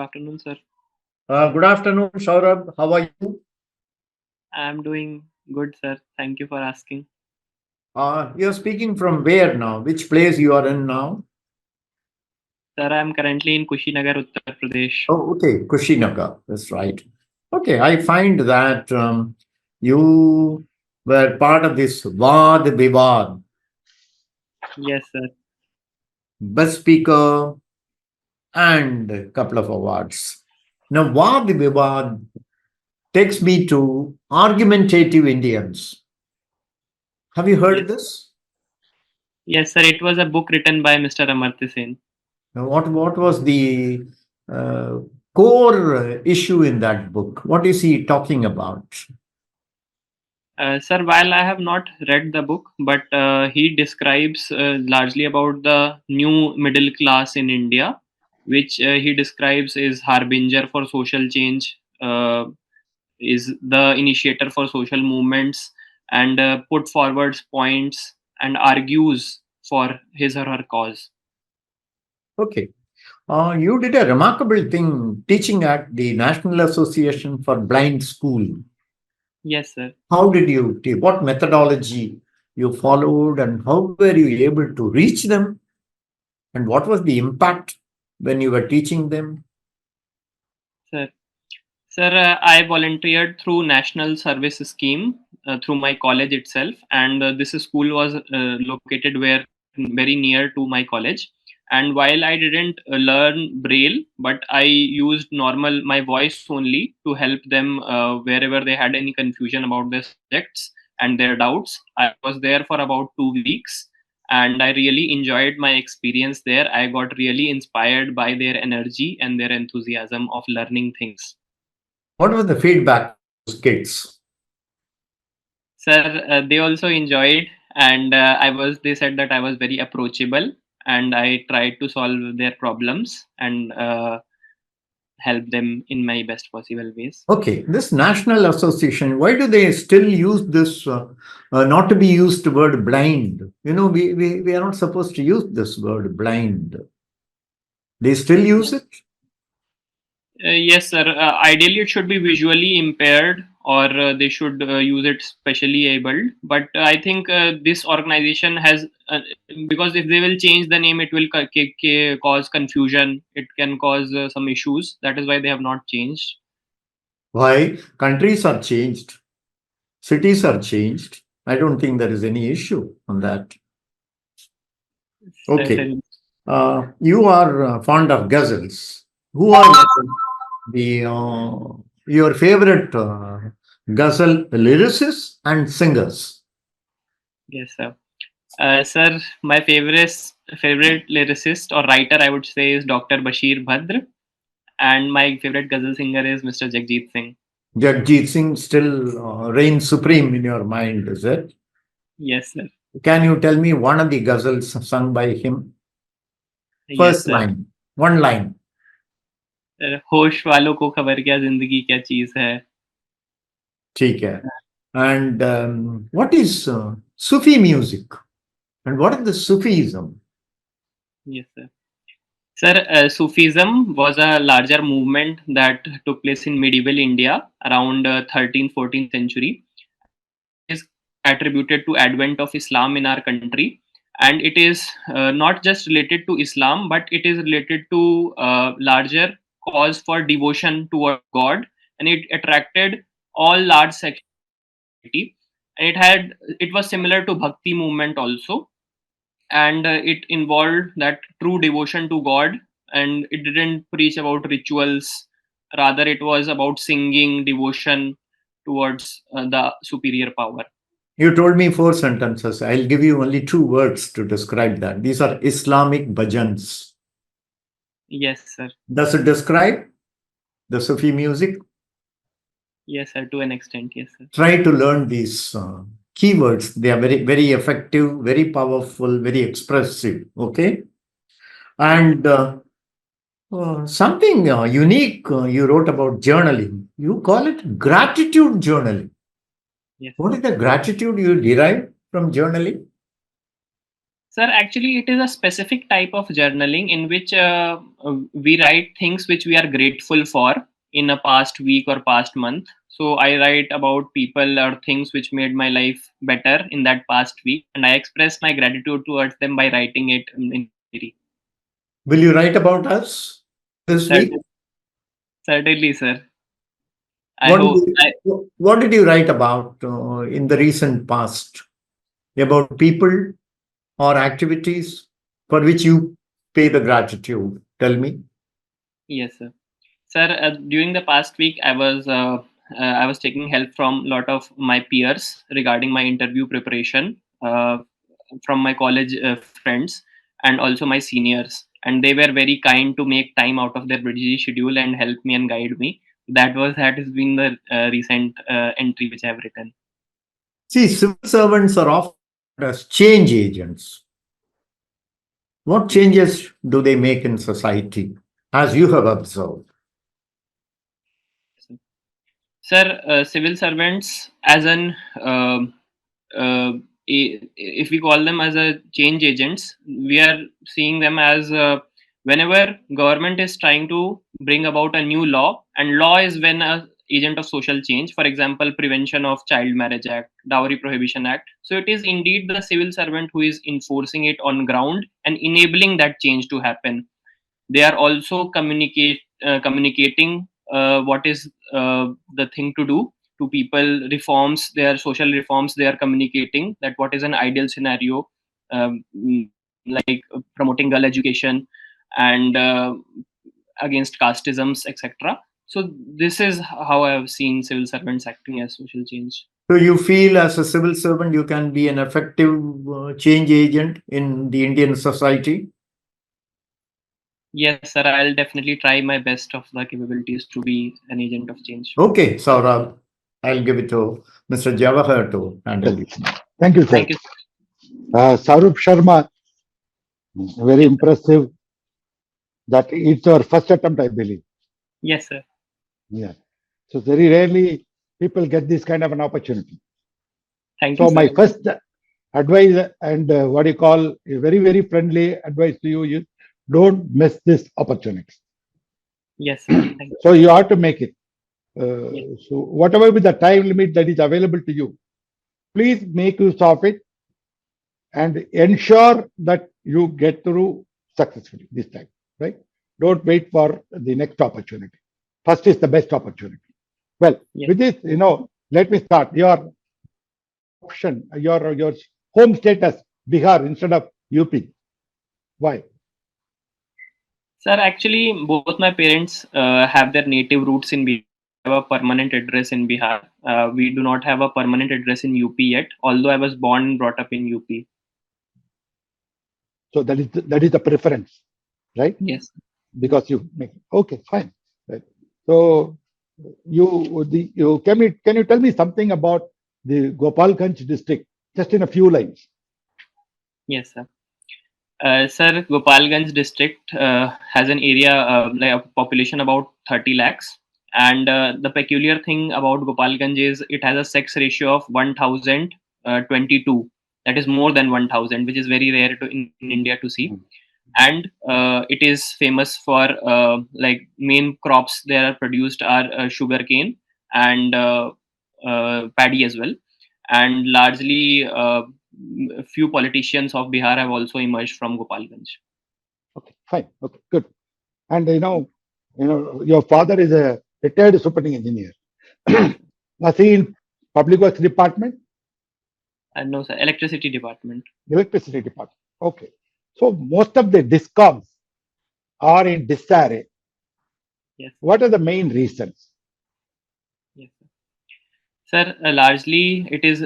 afternoon, sir. Good afternoon, Saurabh. How are you? I'm doing good, sir. Thank you for asking. You're speaking from where now? Which place you are in now? Sir, I'm currently in Kushinagar, Uttar Pradesh. Oh, okay, Kushinagar. That's right. Okay, I find that you were part of this Vad Vivad, Yes, sir. best speaker, and a couple of awards. Now, Vad Vivad takes me to argumentative Indians. Have you heard Yes. of this? Yes, sir. It was a book written by Mr. Amartya Sen. Now, what was the uh, core issue in that book? What is he talking about? Sir, while I have not read the book, but he describes largely about the new middle class in India, which he describes is harbinger for social change, is the initiator for social movements, and put forward points and argues for his or her cause. Okay. You did a remarkable thing teaching at the National Association for Blind School. Yes, sir. How did you teach? What methodology you followed, and how were you able to reach them? And what was the impact when you were teaching them? Sir, I volunteered through National Service Scheme through my college itself, and this school was located very near to my college. And while I didn't learn Braille, but I used normal my voice only to help them wherever they had any confusion about their subjects and their doubts. I was there for about 2 weeks, and I really enjoyed my experience there. I got really inspired by their energy and their enthusiasm of learning things. What was the feedback of those kids? Sir, they also enjoyed, and they said that I was very approachable, and I tried to solve their problems and help them in my best possible ways. Okay, this national association, why do they still use this not to be used word blind? You know, we are not supposed to use this word blind. They still use it? Yes, sir. Ideally, it should be visually impaired, or they should use it specially abled. But I think this organization has, because if they will change the name, it will cause confusion. It can cause some issues. That is why they have not changed. Why? Countries are changed, cities are changed. I don't think there is any issue on that. Okay. Certainly. You are fond of ghazals. Who are the your favorite ghazal lyricists and singers? Yes, sir. Sir, my favorite lyricist or writer, I would say, is Dr. Bashir Bhadr, and my favorite ghazal singer is Mr. Jagjit Singh. Jagjit Singh still reigns supreme in your mind, is it? Yes, sir. Can you tell me one of the ghazals sung by him? Yes, First sir. line, one line. होश वालों को खबर क्या जिंदगी क्या चीज है. ठीक है. And what is Sufi music? And what is the Sufism? Yes, sir. Sir, Sufism was a larger movement that took place in medieval India around 13th, 14th century. Is attributed to advent of Islam in our country, and it is not just related to Islam, but it is related to larger cause for devotion toward God, and it attracted all large sections of society. And it was similar to Bhakti movement also, and it involved that true devotion to God, and it didn't preach about rituals. Rather, it was about singing devotion towards the superior power. You told me four sentences. I'll give you only two words to describe that. These are Islamic bhajans. Yes, sir. Does it describe the Sufi music? Yes, sir. To an extent, yes, sir. Try to learn these keywords. They are very, very effective, very powerful, very expressive. Okay. And something unique you wrote about journaling. You call it gratitude journaling. Yes. What is the gratitude you derive from journaling? Sir, actually, it is a specific type of journaling in which we write things which we are grateful for in a past week or past month. So I write about people or things which made my life better in that past week, and I express my gratitude towards them by writing it in diary. Will you write about us this week? Certainly, certainly, sir. I What did hope. what did you write about in the recent past? About people or activities for which you pay the gratitude? Tell me. Yes, sir. Sir, during the past week, I was taking help from a lot of my peers regarding my interview preparation, from my college friends and also my seniors, and they were very kind to make time out of their busy schedule and help me and guide me. That has been the recent entry which I have written. See, civil servants are often as change agents. What changes do they make in society, as you have observed? Sir, civil servants, as an uh, if we call them as a change agents, we are seeing them as whenever government is trying to bring about a new law, and law is when a agent of social change. For example, Prevention of Child Marriage Act, Dowry Prohibition Act. So it is indeed the civil servant who is enforcing it on ground and enabling that change to happen. They are also communicating what is the thing to do to people. Reforms, their social reforms, they are communicating that what is an ideal scenario, like promoting girl education and against casteisms, etc. So this is how I have seen civil servants acting as social change. So you feel as a civil servant you can be an effective change agent in the Indian society? Yes, sir, I'll definitely try my best of the capabilities to be an agent of change. Okay, Saurabh, I'll give it to Mr. Jawahar to handle Yes. you. Thank you, sir. Thank you. Saurabh Sharma, very Yes, sir. impressive. That it's our first attempt, I believe. Yes, sir. Yeah. So very rarely people get this kind of an opportunity. Thank you, So sir. my first advice and what you call a very, very friendly advice to you is don't miss this opportunity. Yes, sir. Thank So you have to make it. you. So whatever with the time limit that is available to you, please make use of it and ensure that you get through successfully this time, right? Don't wait for the next opportunity. First is the best opportunity. Well, Yes. with this, let me start. Your option, your home status, Bihar instead of UP. Why? Sir, actually, both my parents have their native roots in Bihar. I have a permanent address in Bihar. We do not have a permanent address in UP yet, although I was born and brought up in UP. So that is the preference, right? Yes. Because you make okay, fine. Right. So can you tell me something about the Gopalganj district, just in a few lines? Yes, sir. Sir, Gopalganj district has an area, like a population about 30 lakhs. And the peculiar thing about Gopalganj is it has a sex ratio of 1022. That is more than 1000, which is very rare in India to see. And it is famous for like main crops there are produced are sugarcane and paddy as well. And largely, a few politicians of Bihar have also emerged from Gopalganj. Okay, fine. Okay, good. And your father is a retired superintendent engineer. Was he in public works department, And no, sir, electricity department. electricity department? Okay. So most of the discoms are in disarray. Yes, What are the main reasons? yes, sir. Largely it is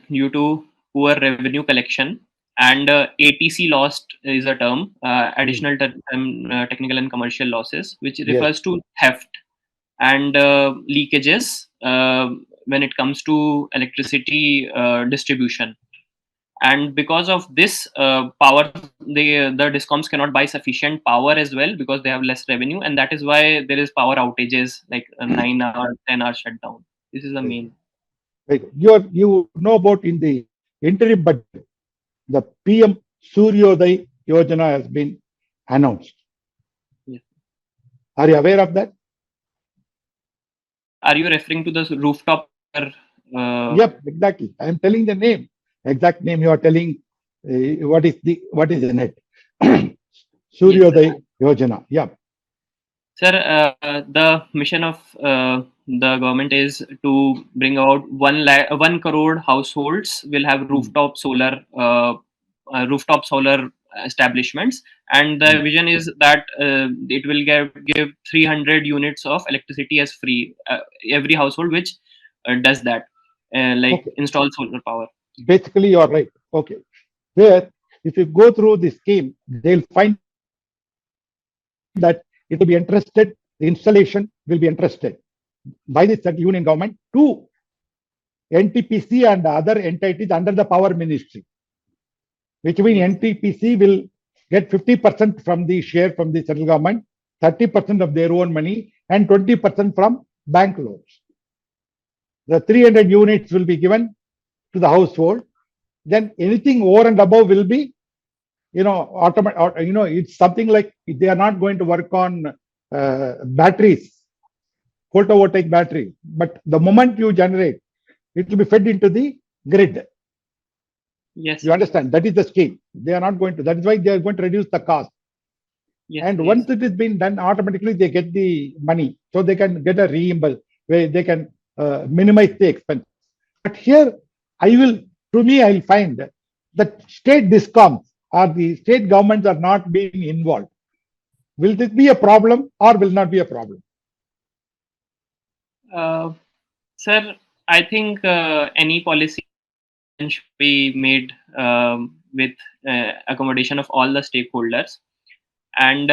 due to poor revenue collection, and ATC lost is a term, additional technical and commercial losses, which Yes. refers to theft and leakages when it comes to electricity distribution. And because of this power, the discoms cannot buy sufficient power as well because they have less revenue, and that is why there is power outages like a 9 hour 10 hour shutdown. This is the Very main. good. Very good. You know about in the interim budget, the PM Suryodaya Yojana has been announced. Yes. Are you aware of that? Are you referring to the rooftop? Yep, exactly. I am telling the name. Exact name you are telling. What is in it? Yes, sir. Suryodaya Yojana. Yep. Sir, the mission of the government is to bring about 1 crore households will have rooftop solar establishments, and the vision is that it will give 300 units of electricity as free every household which does that, like Okay. install solar power. Basically, you are right. Okay. Where if you go through the scheme, they'll find that it will be interested, the installation will be interested by the union government to NTPC and other entities under the power ministry, which means Yes. NTPC will get 50% from the share from the central government, 30% of their own money, and 20% from bank loans. The 300 units will be given to the household. Then anything over and above will be, automatic. It's something like they are not going to work on batteries, photovoltaic battery. But the moment you generate, it will be fed into the grid. Yes. You understand? That is the scheme. They are not going to. That is why they are going to reduce the cost. Yes. And Yes. once it is been done, automatically they get the money, so they can get a reimbursement where they can minimize the expense. But here, I will find that state discoms or the state governments are not being involved. Will this be a problem or will not be a problem? Sir, I think any policy should be made with accommodation of all the stakeholders. And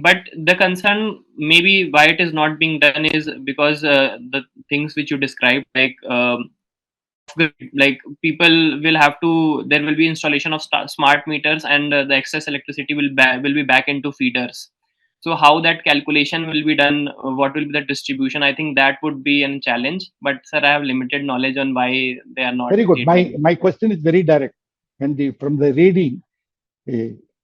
but the concern maybe why it is not being done is because the things which you described, like like people will have to, there will be installation of smart meters, and the excess electricity will be back into feeders. So how that calculation will be done, what will be the distribution, I think that would be a challenge. But sir, I have limited knowledge on why they are not Very good. stating. My question is very direct. And from the reading,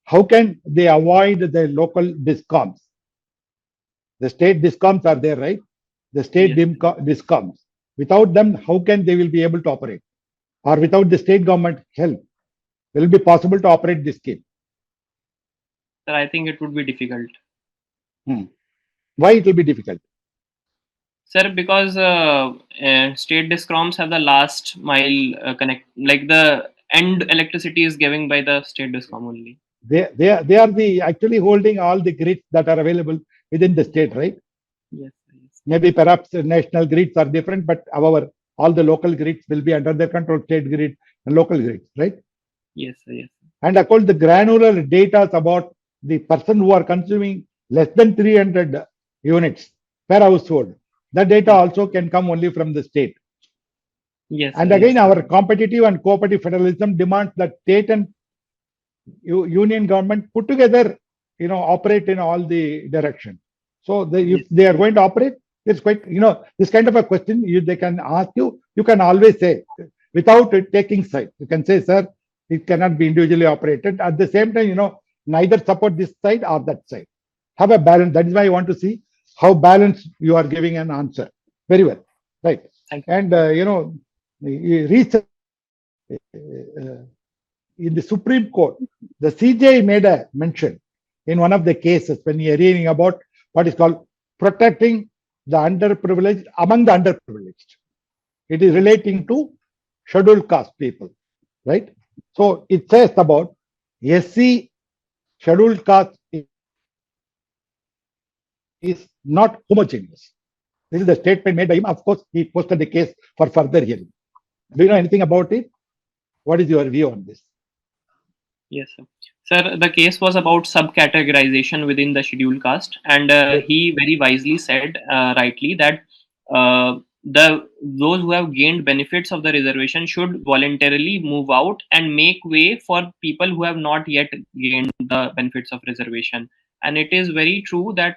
how can they avoid the local discoms? The state discoms are there, right? The state Yes, discoms. Without them, how can they will be able to operate? Or without the state government help, will it be possible to operate this scheme? sir, I think it would be difficult. Why it will be difficult? Sir, because state discoms have the last mile connect, like the end electricity is given by the state discom only. They are the actually holding all the grids that are available within the state, right? Yes, yes. Maybe perhaps national grids are different, but all the local grids will be under their control, state grid and local grids, right? Yes, yes. And of course, the granular data about the person who are consuming less than 300 units per household, that data also can come only from the state. Yes. And Sir, again, yes. our competitive and cooperative federalism demands that state and union government put together, operate in all the directions. So if they are going to operate, it's quite, this kind of a question they can ask you. You can always say, without taking side, you can say, sir, it cannot be individually operated. At the same time, neither support this side or that side. Have a balance. That is why I want to see how balanced you are giving an answer. Very well, right? Thank you. And recent in the Supreme Court, the CJ made a mention in one of the cases when we are reading about what is called protecting the underprivileged among the underprivileged. It is relating to scheduled caste people, right? So it says about SC scheduled caste is not homogeneous. This is the statement made by him. Of course, he posted the case for further hearing. Do you know anything about it? What is your view on this? Yes, sir. Sir, the case was about subcategorization within the scheduled caste, and he very wisely said, rightly, that those who have gained benefits of the reservation should voluntarily move out and make way for people who have not yet gained the benefits of reservation. And it is very true that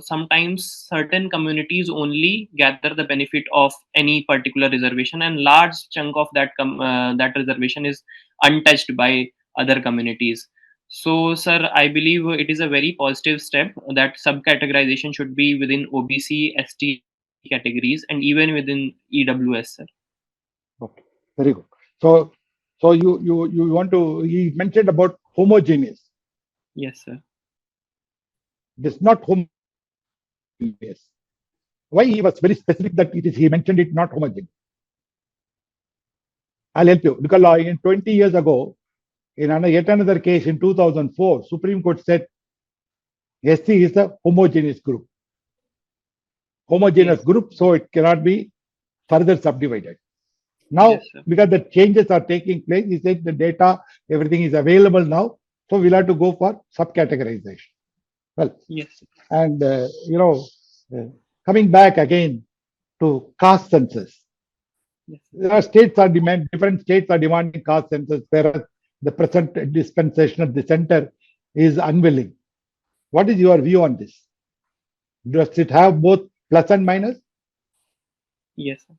sometimes certain communities only gather the benefit of any particular reservation, and large chunk of that reservation is untouched by other communities. So, sir, I believe it is a very positive step that subcategorization should be within OBC, ST categories, and even within EWS, sir. Okay, very good. So, you want to, he mentioned about homogeneous. Yes, sir. It is not homogeneous. Why he was very specific that it is, he mentioned it not homogeneous. I'll help you. Because in 20 years ago, in yet another case in 2004, Supreme Court said SC is a homogeneous group. Homogeneous Yes. group, so it cannot be further subdivided. Now, Yes, sir. because the changes are taking place, he said the data, everything is available now, so we'll have to go for subcategorization. Well, Yes, sir. and coming back again to caste census, Yes, sir. there are different states are demanding caste census, whereas the present dispensation of the center is unwilling. What is your view on this? Does it have both plus and minus? Yes, sir.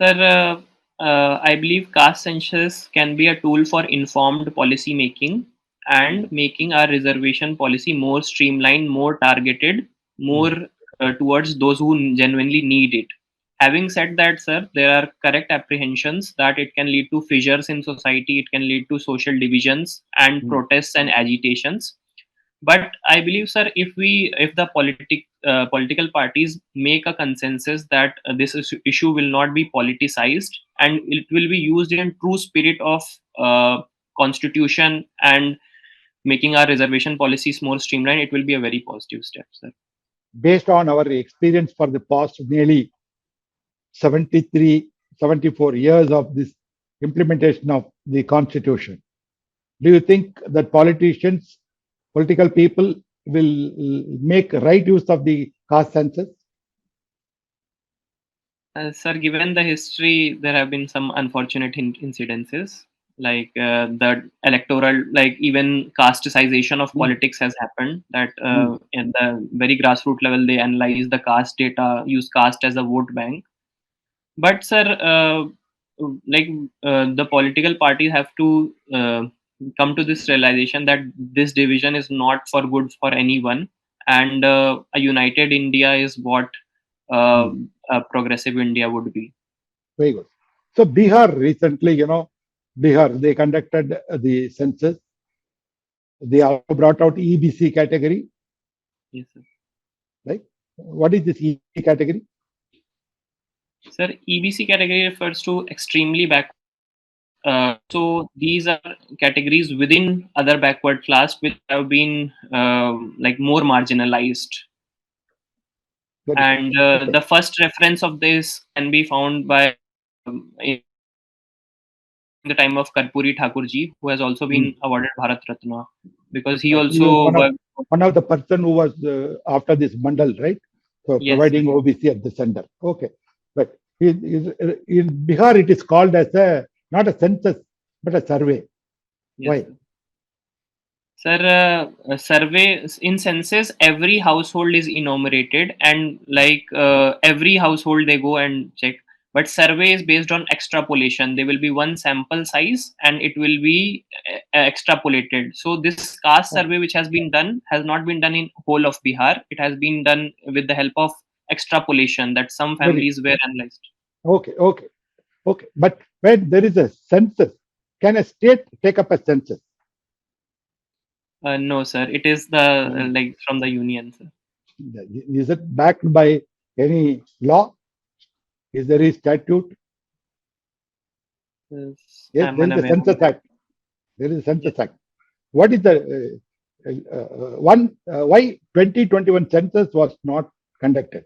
Sir, I believe caste census can be a tool for informed policy making and making our reservation policy more streamlined, more targeted, more towards those who genuinely need it. Having said that, sir, there are correct apprehensions that it can lead to fissures in society, it can lead to social divisions and protests and agitations. But I believe, sir, if the political parties make a consensus that this issue will not be politicized and it will be used in true spirit of constitution and making our reservation policies more streamlined, it will be a very positive step, sir. Based on our experience for the past nearly 73, 74 years of this implementation of the constitution, do you think that political people will make right use of the caste census? Sir, given the history, there have been some unfortunate incidences, like the electoral, like even casticization of politics has happened. That at the very grassroots level, they analyze the caste data, use caste as a vote bank. But, sir, like the political parties have to come to this realization that this division is not for good for anyone, and a united India is what a progressive India would be. Very good. So Bihar recently, Bihar, they conducted the census. They also brought out EBC category, Yes, sir. right? What is this EBC category? Sir, EBC category refers to extremely backward. So these are categories within other backward class which have been like more marginalized. Very good. And Okay. the first reference of this can be found by in the time of Karpuri Thakurji, who has also been awarded Bharat Ratna because he He was also worked. one of the person who was after this Mandal, right? So Yes, providing sir. OBC at the center. Okay. But in Bihar, it is called as not a census, but a survey. Yes, Why? sir. Sir, survey in census, every household is enumerated, and like every household they go and check. But survey is based on extrapolation. There will be one sample size, and it will be extrapolated. So this caste survey, which has been done, has not been done in whole of Bihar. It has been done with the help of extrapolation that some families were analyzed. Okay, okay, okay. But when there is a census, can a state take up a census? No, sir. It is the like from the union, sir. Is it backed by any law? Is there a statute? Yes, Yes, I'm there is a unaware. census act. There is a census Yes. act. What is the why 2021 census was not conducted?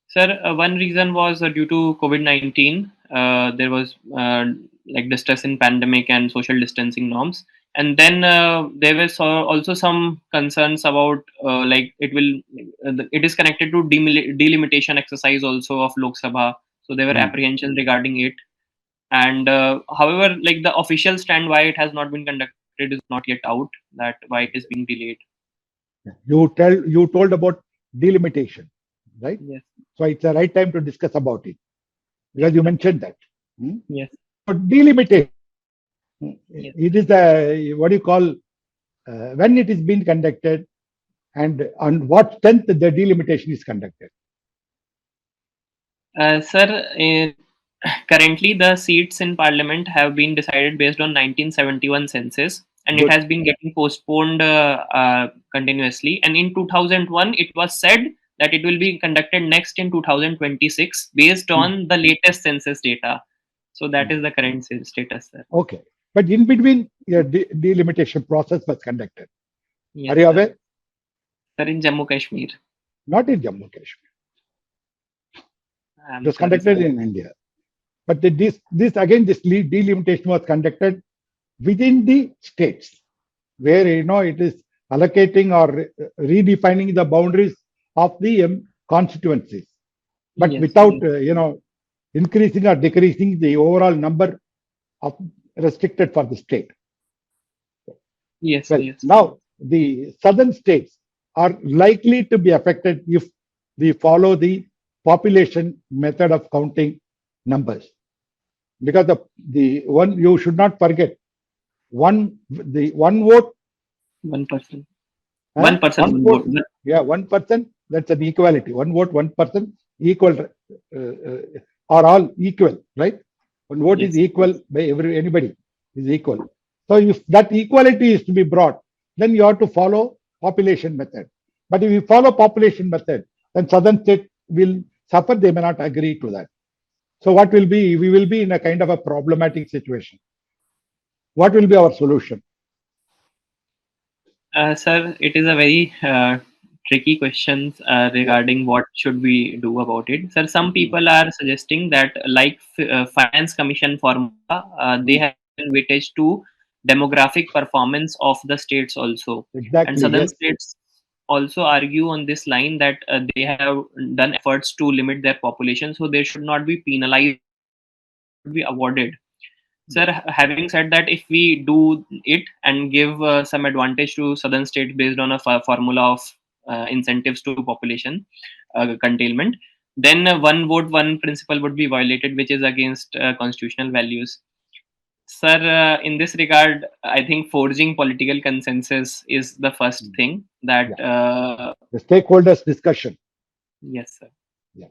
Sir, one reason was due to COVID-19. There was like distress in pandemic and social distancing norms, and then there was also some concerns about like it is connected to delimitation exercise also of Lok Sabha. So there were apprehensions regarding it, and however, like the official stand why it has not been conducted is not yet out. That why it is being delayed. You told about delimitation, right? Yes. So it's the right time to discuss about it because you mentioned that. Yes. But delimitation, Yes. It is a, what do you call, when it is being conducted and on what strength the delimitation is conducted. Sir, currently the seats in parliament have been decided based on 1971 census, and it Good. has been getting postponed continuously. And in 2001, it was said that it will be conducted next in 2026 based on the latest census data. So that is the current status, sir. Okay. But in between, a delimitation process was conducted. Yes, Are you sir. aware? Sir, in Jammu Kashmir. Not in Jammu Kashmir. I'm It was sorry, conducted sir. in India. But this delimitation was conducted within the states, where it is allocating or redefining the boundaries of the constituencies, but Yes, without yes. increasing or decreasing the overall number of restricted for the state. Yes, Well, yes. now the southern states are likely to be affected if we follow the population method of counting numbers, because the one you should not forget, the one vote, 1%. huh? 1%, One one vote, vote. yeah, 1%. That's an equality. One vote, 1% equal, are all equal, right? One vote is Yes. equal by anybody is equal. So if that equality is to be brought, then you have to follow population method. But if you follow population method, then southern state will suffer. They may not agree to that. So what will be? We will be in a kind of a problematic situation. What will be our solution? Sir, it is a very tricky question regarding what should we do about it. Sir, some people are suggesting that, like finance commission formula, they have given weightage to demographic performance of the states also. And Exactly. southern Yes. states also argue on this line that they have done efforts to limit their population, so they should not be penalized, be awarded. Sir, having said that, if we do it and give some advantage to southern states based on a formula of incentives to population containment, then one vote, one principle would be violated, which is against constitutional values. Sir, in this regard, I think forging political consensus is the first thing that. Yeah. The stakeholders discussion. Yes, sir. Yeah.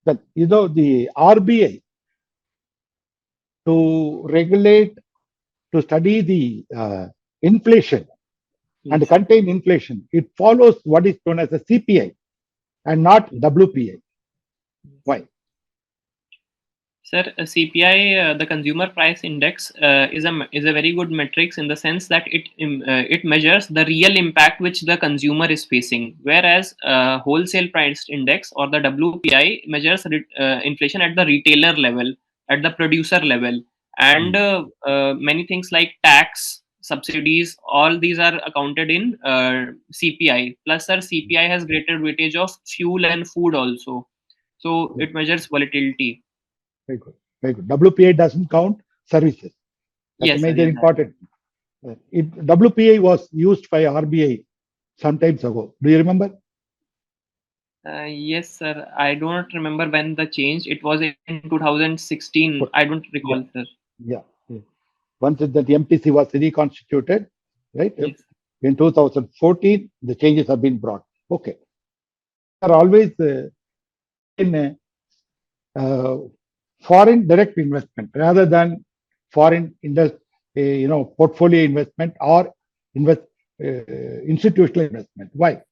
But the RBI, to regulate, to study the inflation and Yes. contain inflation, it follows what is known as a CPI and not WPI. Why? Sir, CPI, the Consumer Price Index, is a very good metrics in the sense that it measures the real impact which the consumer is facing, whereas Wholesale Price Index or the WPI measures inflation at the retailer level, at the producer level, and many things like tax, subsidies, all these are accounted in CPI. Plus, sir, CPI has greater weightage of fuel and food also, so it measures volatility. Very good. Very good. WPI doesn't count services. That's a Yes, sir. major Exactly. important. WPI was used by RBI some times ago. Do you remember? Yes, sir. I don't remember when the change. It was in 2016. I don't Yeah. recall, sir. Yeah. Once that MTC was reconstituted, right? Yes. In 2014, the changes have been brought. Okay. Are always in foreign direct investment rather than foreign portfolio investment or institutional investment. Why?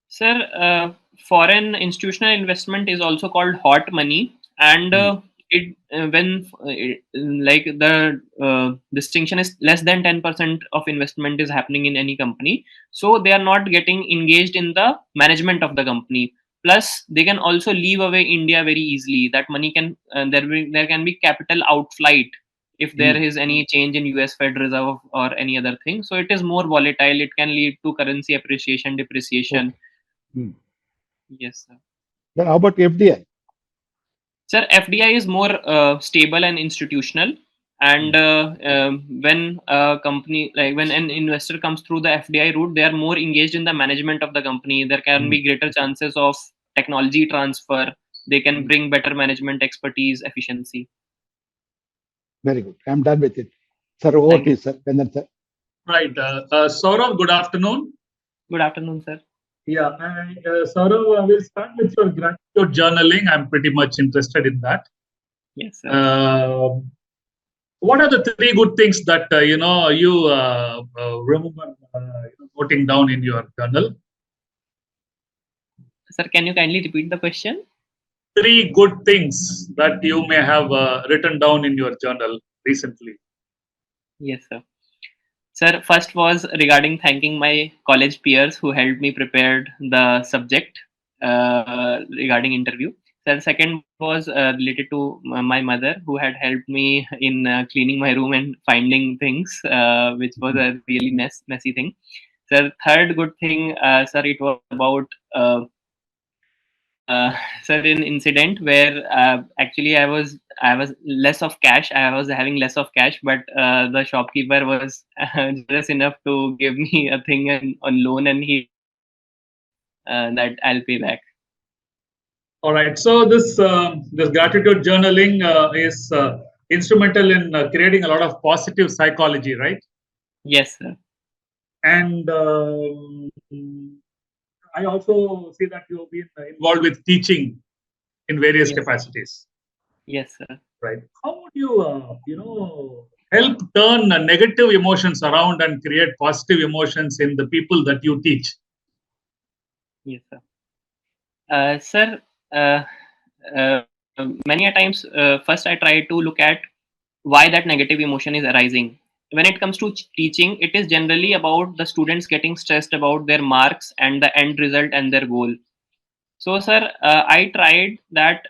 Sir, foreign institutional investment is also called hot money, and it when like the distinction is less than 10% of investment is happening in any company, so they are not getting engaged in the management of the company. Plus, they can also leave away India very easily. That money can there can be capital outflight if there is any change in US Fed Reserve or any other thing. So it is more volatile. It can lead to currency appreciation, depreciation. Okay. Yes, sir. Then how about FDI? Sir, FDI is more stable and institutional. And when a company, like when an investor comes through the FDI route, they are more engaged in the management of the company. There can be greater chances of technology transfer. They can bring better management expertise, efficiency. Very good. I'm done with it. Sir, over Thank to you, you. sir. Kannan sir. Right. Saurabh, good afternoon. Good afternoon, sir. Yeah, and Saurabh, we'll start with your gratitude journaling. I'm pretty much interested in that. Yes, sir. What are the three good things that you remember noting down in your journal? Sir, can you kindly repeat the question? Three good things that you may have written down in your journal recently. Yes, sir. Sir, first was regarding thanking my college peers who helped me prepare the subject regarding interview. Sir, second was related to my mother who had helped me in cleaning my room and finding things, which was a really messy thing. Sir, third good thing, sir, it was about certain incident where actually I was less of cash. I was having less of cash, but the shopkeeper was generous enough to give me a thing on loan, and he that I'll pay back. All right. So this gratitude journaling is instrumental in creating a lot of positive psychology, right? Yes, sir. And I also see that you've been involved with teaching in various Yes. capacities. Yes, sir. Right. How would you, help turn negative emotions around and create positive emotions in the people that you teach? Yes, sir. Sir, uh, uh, many a times, first I try to look at why that negative emotion is arising. When it comes to teaching, it is generally about the students getting stressed about their marks and the end result and their goal. So, sir, I tried that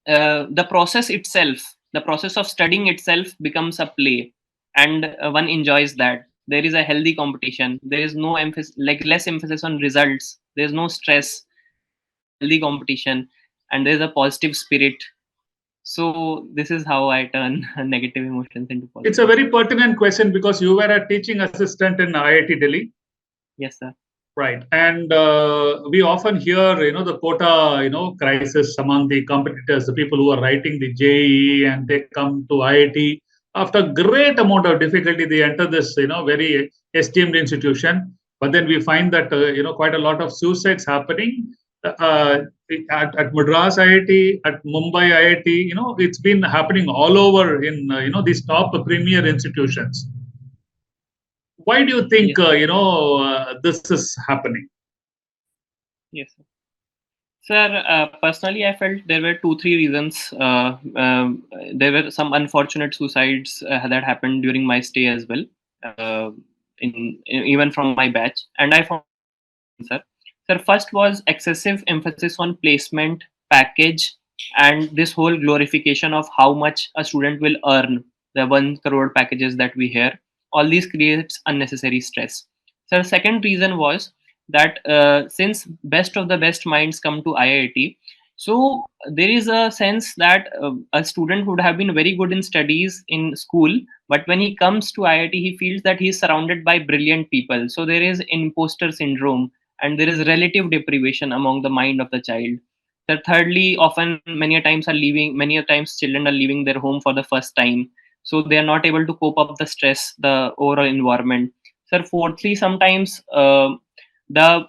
the process of studying itself becomes a play, and one enjoys that. There is a healthy competition. There is no emphasis, like less emphasis on results. There is no stress, healthy competition, and there is a positive spirit. So, this is how I turn negative emotions into positive. It's a very pertinent question because you were a teaching assistant in IIT Delhi. Yes, sir. Right. And we often hear, the quota, crisis among the competitors, the people who are writing the JEE and they come to IIT. After great amount of difficulty, they enter this, very esteemed institution. But then we find that, quite a lot of suicides happening at Madras IIT, at Mumbai IIT. It's been happening all over in, these top premier institutions. Why do you think this is happening? Yes, sir. Sir, personally, I felt there were 2-3 reasons. There were some unfortunate suicides that happened during my stay as well, uh, even from my batch. And I found, sir, first was excessive emphasis on placement, package, and this whole glorification of how much a student will earn. The 1 crore packages that we hear, all these creates unnecessary stress. So, second reason was that since best of the best minds come to IIT, so there is a sense that a student would have been very good in studies in school, but when he comes to IIT, he feels that he is surrounded by brilliant people. So there is imposter syndrome, and there is relative deprivation among the mind of the child. The thirdly, often many a times children are leaving their home for the first time, so they are not able to cope up the stress, the overall environment. So fourthly, sometimes the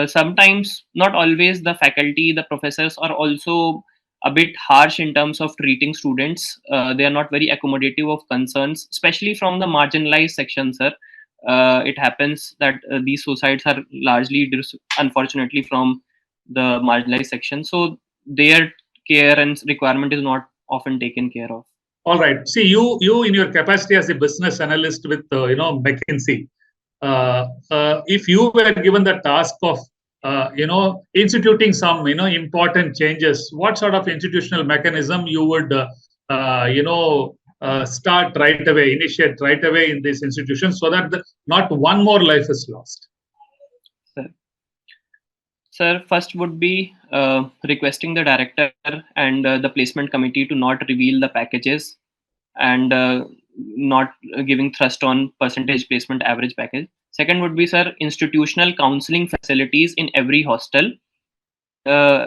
sometimes, not always, the faculty, the professors are also a bit harsh in terms of treating students. They are not very accommodative of concerns, especially from the marginalized section, sir. It happens that these suicides are largely, unfortunately, from the marginalized section. So their care and requirement is not often taken care of. All right. See, you in your capacity as a business analyst with McKinsey, if you were given the task of instituting some important changes, what sort of institutional mechanism you would start right away, initiate right away in this institution, so that not one more life is lost? Sir, first would be requesting the director and the placement committee to not reveal the packages and not giving thrust on percentage placement average package. Second would be, sir, institutional counseling facilities in every hostel,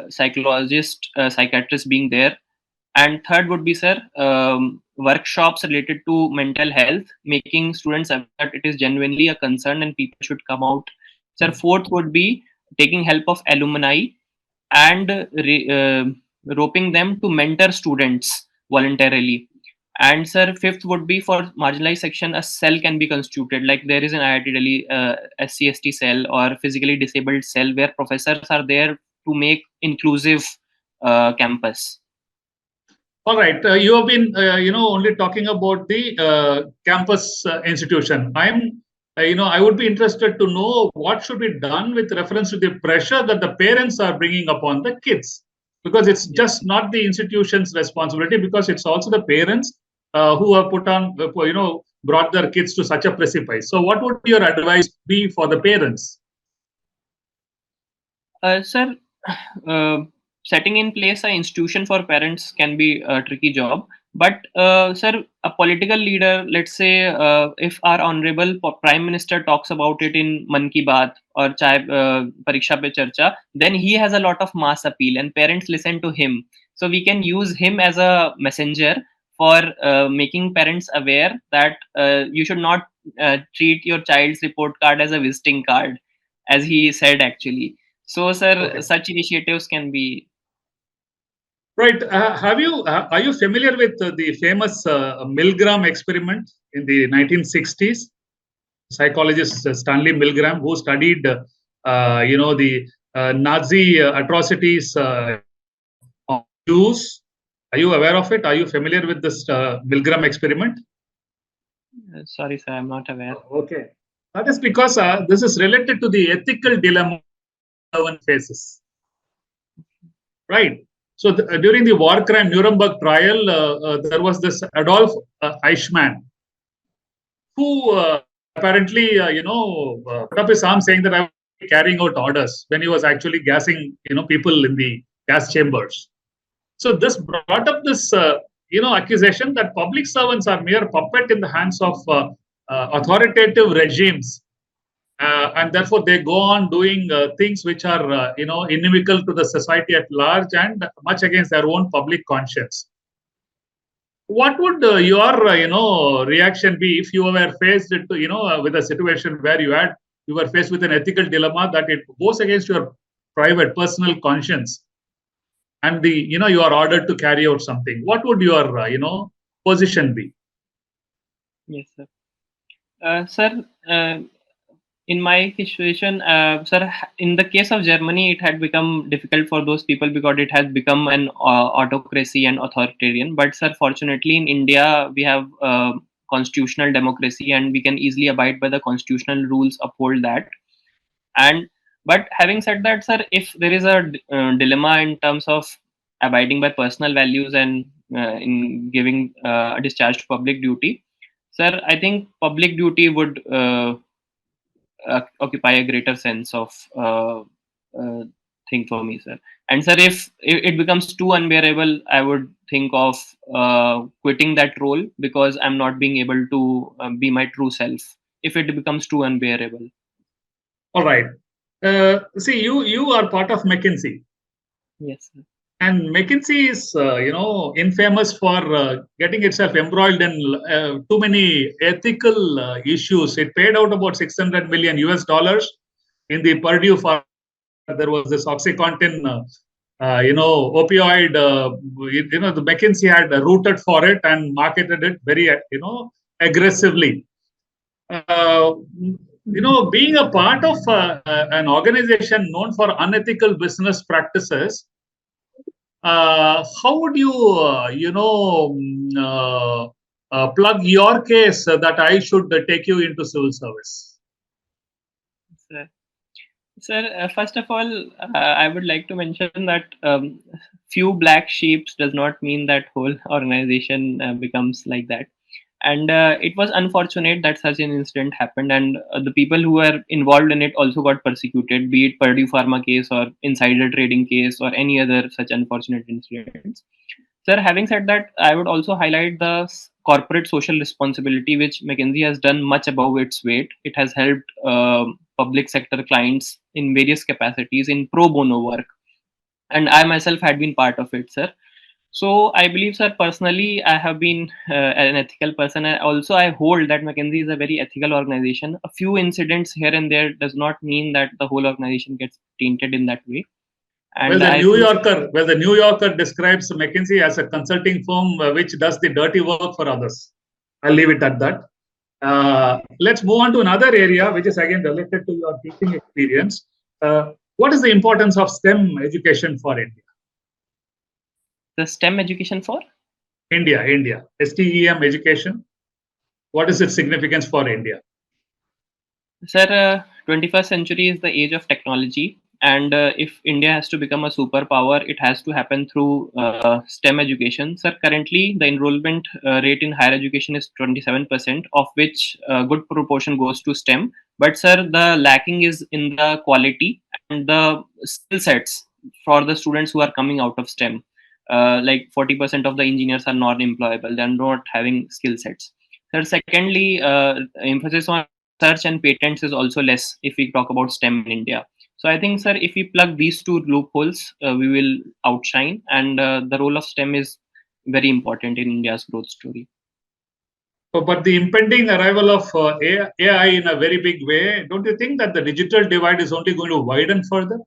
psychologist, psychiatrist being there, And third would be, sir, workshops related to mental health, making students aware that it is genuinely a concern and people should come out. Sir, fourth would be taking help of alumni and roping them to mentor students voluntarily. And sir, fifth would be for marginalized section, a cell can be constituted. Like there is an IIT Delhi SC/ST cell or physically disabled cell where professors are there to make inclusive campus. All right, you have been, only talking about the campus institution. I would be interested to know what should be done with reference to the pressure that the parents are bringing upon the kids, because it's just not the institution's responsibility, because it's also the parents who have brought their kids to such a precipice. So, what would your advice be for the parents? Sir, setting in place an institution for parents can be a tricky job. But, sir, a political leader, let's say, if our honorable Prime Minister talks about it in Man Ki Baat or Pariksha Pe Charcha, then he has a lot of mass appeal and parents listen to him. So we can use him as a messenger for making parents aware that you should not treat your child's report card as a visiting card, as he said actually. So, sir, Okay. such initiatives can be. Right. Are you familiar with the famous Milgram experiment in the 1960s? Psychologist Stanley Milgram, who studied, the Nazi atrocities on Jews. Are you aware of it? Are you familiar with this Milgram experiment? Sorry, sir, I'm not aware. Okay. That is because this is related to the ethical dilemma one faces. Right. So during the war crime Nuremberg trial, there was this Adolf Eichmann, who apparently, put up his arm saying that I was carrying out orders when he was actually gassing, people in the gas chambers. So this brought up this, accusation that public servants are mere puppet in the hands of authoritative regimes. And therefore, they go on doing things which are, inimical to the society at large and much against their own public conscience. What would your reaction be if you were faced with a situation where you were faced with an ethical dilemma that it goes against your private personal conscience, and you are ordered to carry out something? What would your position be? Yes, sir. Sir, in my situation, sir, in the case of Germany, it had become difficult for those people because it has become an autocracy and authoritarian. But, sir, fortunately, in India, we have constitutional democracy and we can easily abide by the constitutional rules, uphold that. And but having said that, sir, if there is a dilemma in terms of abiding by personal values and in giving a discharge to public duty, sir, I think public duty would occupy a greater sense of thing for me, sir. And sir, if it becomes too unbearable, I would think of quitting that role because I'm not being able to be my true self if it becomes too unbearable. All right. See, you are part of McKinsey. Yes, sir. And McKinsey is, infamous for getting itself embroiled in too many ethical issues. It paid out about $600 million in the Purdue Pharma. There was this OxyContin, opioid. The McKinsey had rooted for it and marketed it very, aggressively. Being a part of an organization known for unethical business practices, how would you, plug your case that I should take you into civil service? Sir, first of all, I would like to mention that few black sheep does not mean that whole organization becomes like that. And it was unfortunate that such an incident happened, and the people who were involved in it also got persecuted, be it Purdue Pharma case or insider trading case or any other such unfortunate incidents. Sir, having said that, I would also highlight the corporate social responsibility, which McKinsey has done much above its weight. It has helped public sector clients in various capacities in pro bono work, and I myself had been part of it, sir. So I believe, sir, personally, I have been an ethical person. And also, I hold that McKinsey is a very ethical organization. A few incidents here and there does not mean that the whole organization gets tainted in that way. Well, And I think, The New Yorker describes McKinsey as a consulting firm which does the dirty work for others. I'll leave it at that. Let's move on to another area, which is again related to your teaching experience. What is the importance of STEM education for India? the STEM education for India, STEM education. What is its significance for India? Sir, 21st century is the age of technology, and if India has to become a superpower, it has to happen through STEM education. Sir, currently the enrollment rate in higher education is 27%, of which a good proportion goes to STEM. But sir, the lacking is in the quality and the skill sets for the students who are coming out of STEM. Like 40% of the engineers are non-employable; they are not having skill sets. Sir, secondly, emphasis on research and patents is also less if we talk about STEM in India. So I think, sir, if we plug these two loopholes, we will outshine. And the role of STEM is very important in India's growth story. But the impending arrival of AI in a very big way, don't you think that the digital divide is only going to widen further?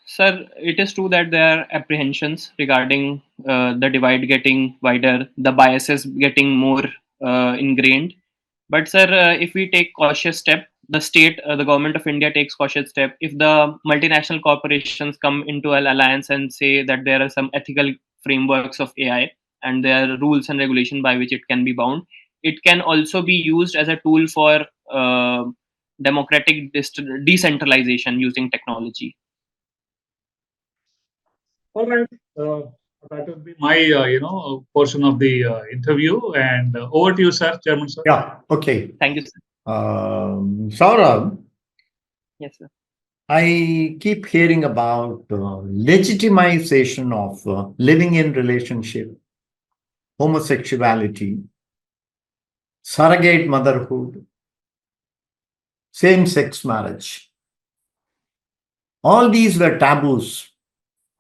Sir, it is true that there are apprehensions regarding the divide getting wider, the biases getting more ingrained. But sir, if we take cautious step, the government of India takes cautious step. If the multinational corporations come into an alliance and say that there are some ethical frameworks of AI and there are rules and regulation by which it can be bound, it can also be used as a tool for democratic decentralization using technology. All right. That would be my, portion of the interview. And over to you, sir, Chairman, sir. Yeah, okay. Thank you, sir. Saurabh, Yes, sir. I keep hearing about legitimization of living in relationship, homosexuality, surrogate motherhood, same-sex marriage. All these were taboos,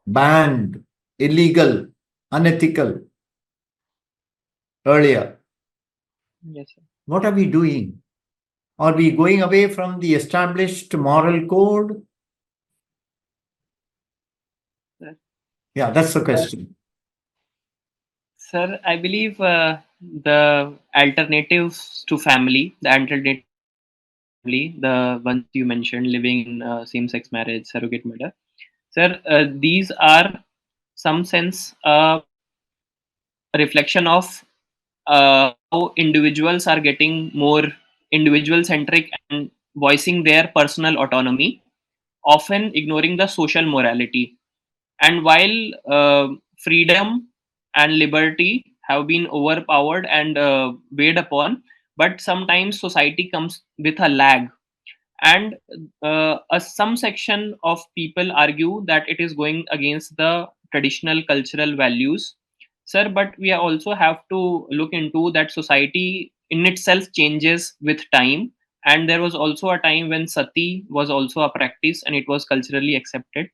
banned, illegal, unethical earlier. Yes, sir. What are we doing? Are we going away from the established moral code? Sir. Yeah, that's the question. Sir, I believe the alternatives to family, the ones you mentioned, living in same-sex marriage, surrogate murder, sir, these are some sense a reflection of how individuals are getting more individual-centric and voicing their personal autonomy, often ignoring the social morality. And while freedom and liberty have been overpowered and weighed upon, but sometimes society comes with a lag. And some section of people argue that it is going against the traditional cultural values, sir. But we also have to look into that society in itself changes with time. And there was also a time when sati was also a practice and it was culturally accepted,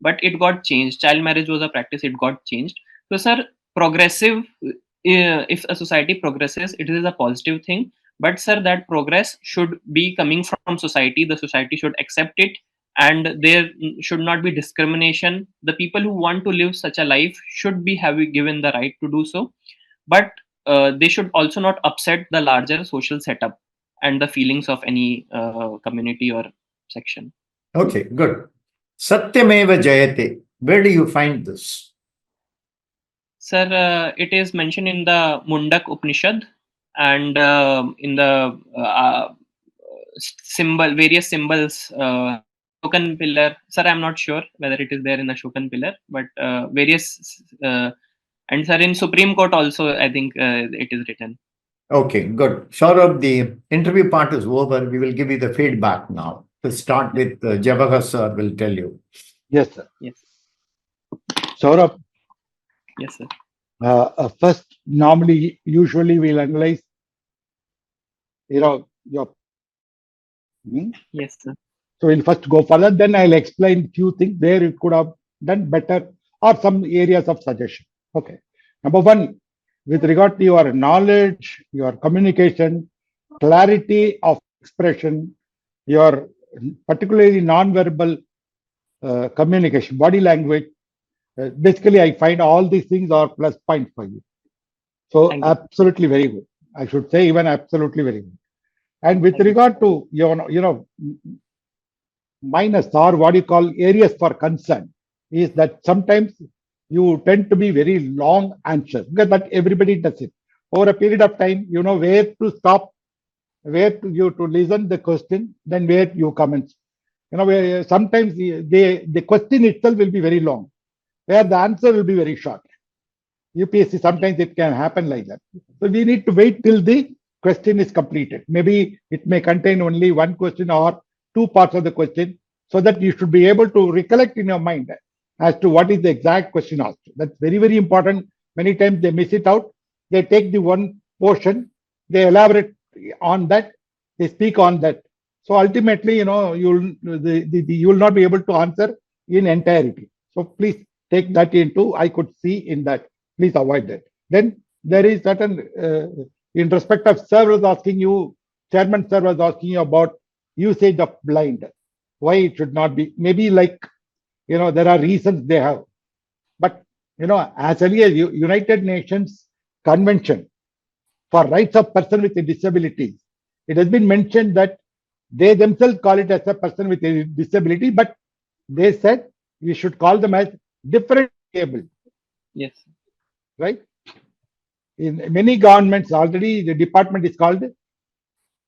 but it got changed. Child marriage was a practice, it got changed. So sir, progressive, if a society progresses, it is a positive thing. But sir, that progress should be coming from society. The society should accept it, and there should not be discrimination. The people who want to live such a life should be having given the right to do so. But they should also not upset the larger social setup and the feelings of any community or section. Okay, good. Satyameva Jayate. Where do you find this? Sir, it is mentioned in the Mundak Upanishad and in the various symbols, Shokan pillar. Sir, I'm not sure whether it is there in the Shokan pillar, but various, and sir, in Supreme Court also, I think it is written. Okay, good. Saurabh, the interview part is over. We will give you the feedback now. To start with, Jawahar sir will tell you. Yes, sir. Yes. Saurabh, Yes, sir. first, usually we'll analyze, your. Yes, sir. So we'll first go further, then I'll explain few things where you could have done better, or some areas of suggestion. Okay. Number one, with regard to your knowledge, your communication, clarity of expression, your particularly non-verbal communication, body language. Basically, I find all these things are plus points for you. So Thank you. absolutely very good. I should say even absolutely very good. And with Thank you. regard to your minus or what you call areas for concern, is that sometimes you tend to be very long answers, because that everybody does it. Over a period of time, you know where to stop, where to listen the question, then where you comment. Where sometimes the question itself will be very long, where the answer will be very short. UPSC, sometimes it can happen like that. So we need to wait till the question is completed. Maybe it may contain only one question or two parts of the question, so that you should be able to recollect in your mind as to what is the exact question asked. That's very, very important. Many times they miss it out. They take the one portion, they elaborate on that, they speak on that. So ultimately, you'll not be able to answer in entirety. So please take that into, I could see in that. Please avoid that. Then there is certain, in respect of sir was asking you, Chairman sir was asking you about usage of blind. Why it should not be? Maybe like, there are reasons they have. But, as early as United Nations Convention for Rights of Person with a Disability, it has been mentioned that they themselves call it as a person with a disability, but they said we should call them as differently able. Yes. Right? In many governments already, the department is called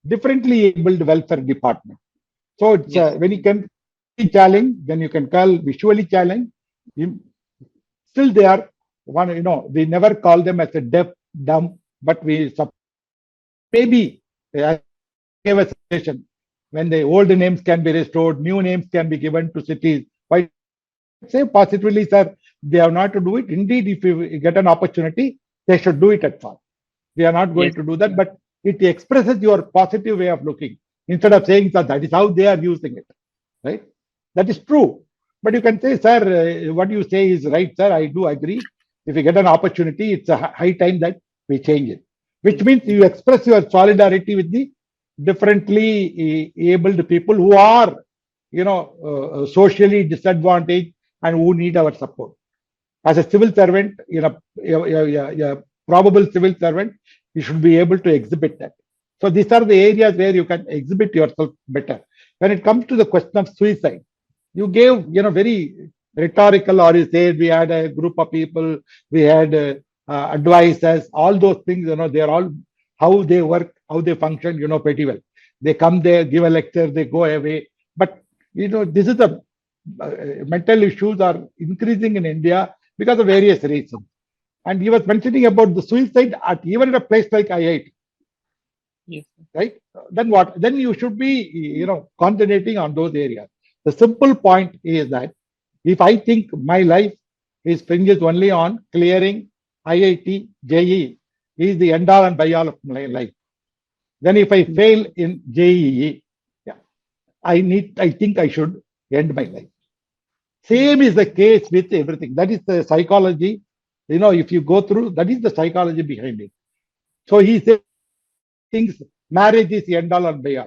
differently abled welfare department. So it's Yes. when you can be challenged, then you can call visually challenged. Still they are one, we never call them as a deaf, dumb, but we maybe I gave a suggestion when the old names can be restored, new names can be given to cities. Why say positively, sir, they have not to do it. Indeed, if you get an opportunity, they should do it at first. We are not going Yes. to do that, but it expresses your positive way of looking instead of saying that is how they are using it, right? That is true. But you can say, sir, what you say is right, sir. I do agree. If you get an opportunity, it's a high time that we change it, which means you express your solidarity with the differently abled people who are, socially disadvantaged and who need our support. As a civil servant, probable civil servant, you should be able to exhibit that. So these are the areas where you can exhibit yourself better. When it comes to the question of suicide, you gave, very rhetorical, or you said we had a group of people, we had advisors, all those things, they are all how they work, how they function, pretty well. They come there, give a lecture, they go away. But, this is the mental issues are increasing in India because of various reasons. And he was mentioning about the suicide at even at a place like IIT. Yes. Right? Then what? Then you should be, concentrating on those areas. The simple point is that if I think my life is hinges only on clearing IIT, JEE, is the end all and by all of my life. Then if I fail in JEE, I think I should end my life. Same is the case with everything. That is the psychology. If you go through, that is the psychology behind it. So he says thinks marriage is the end all and by all.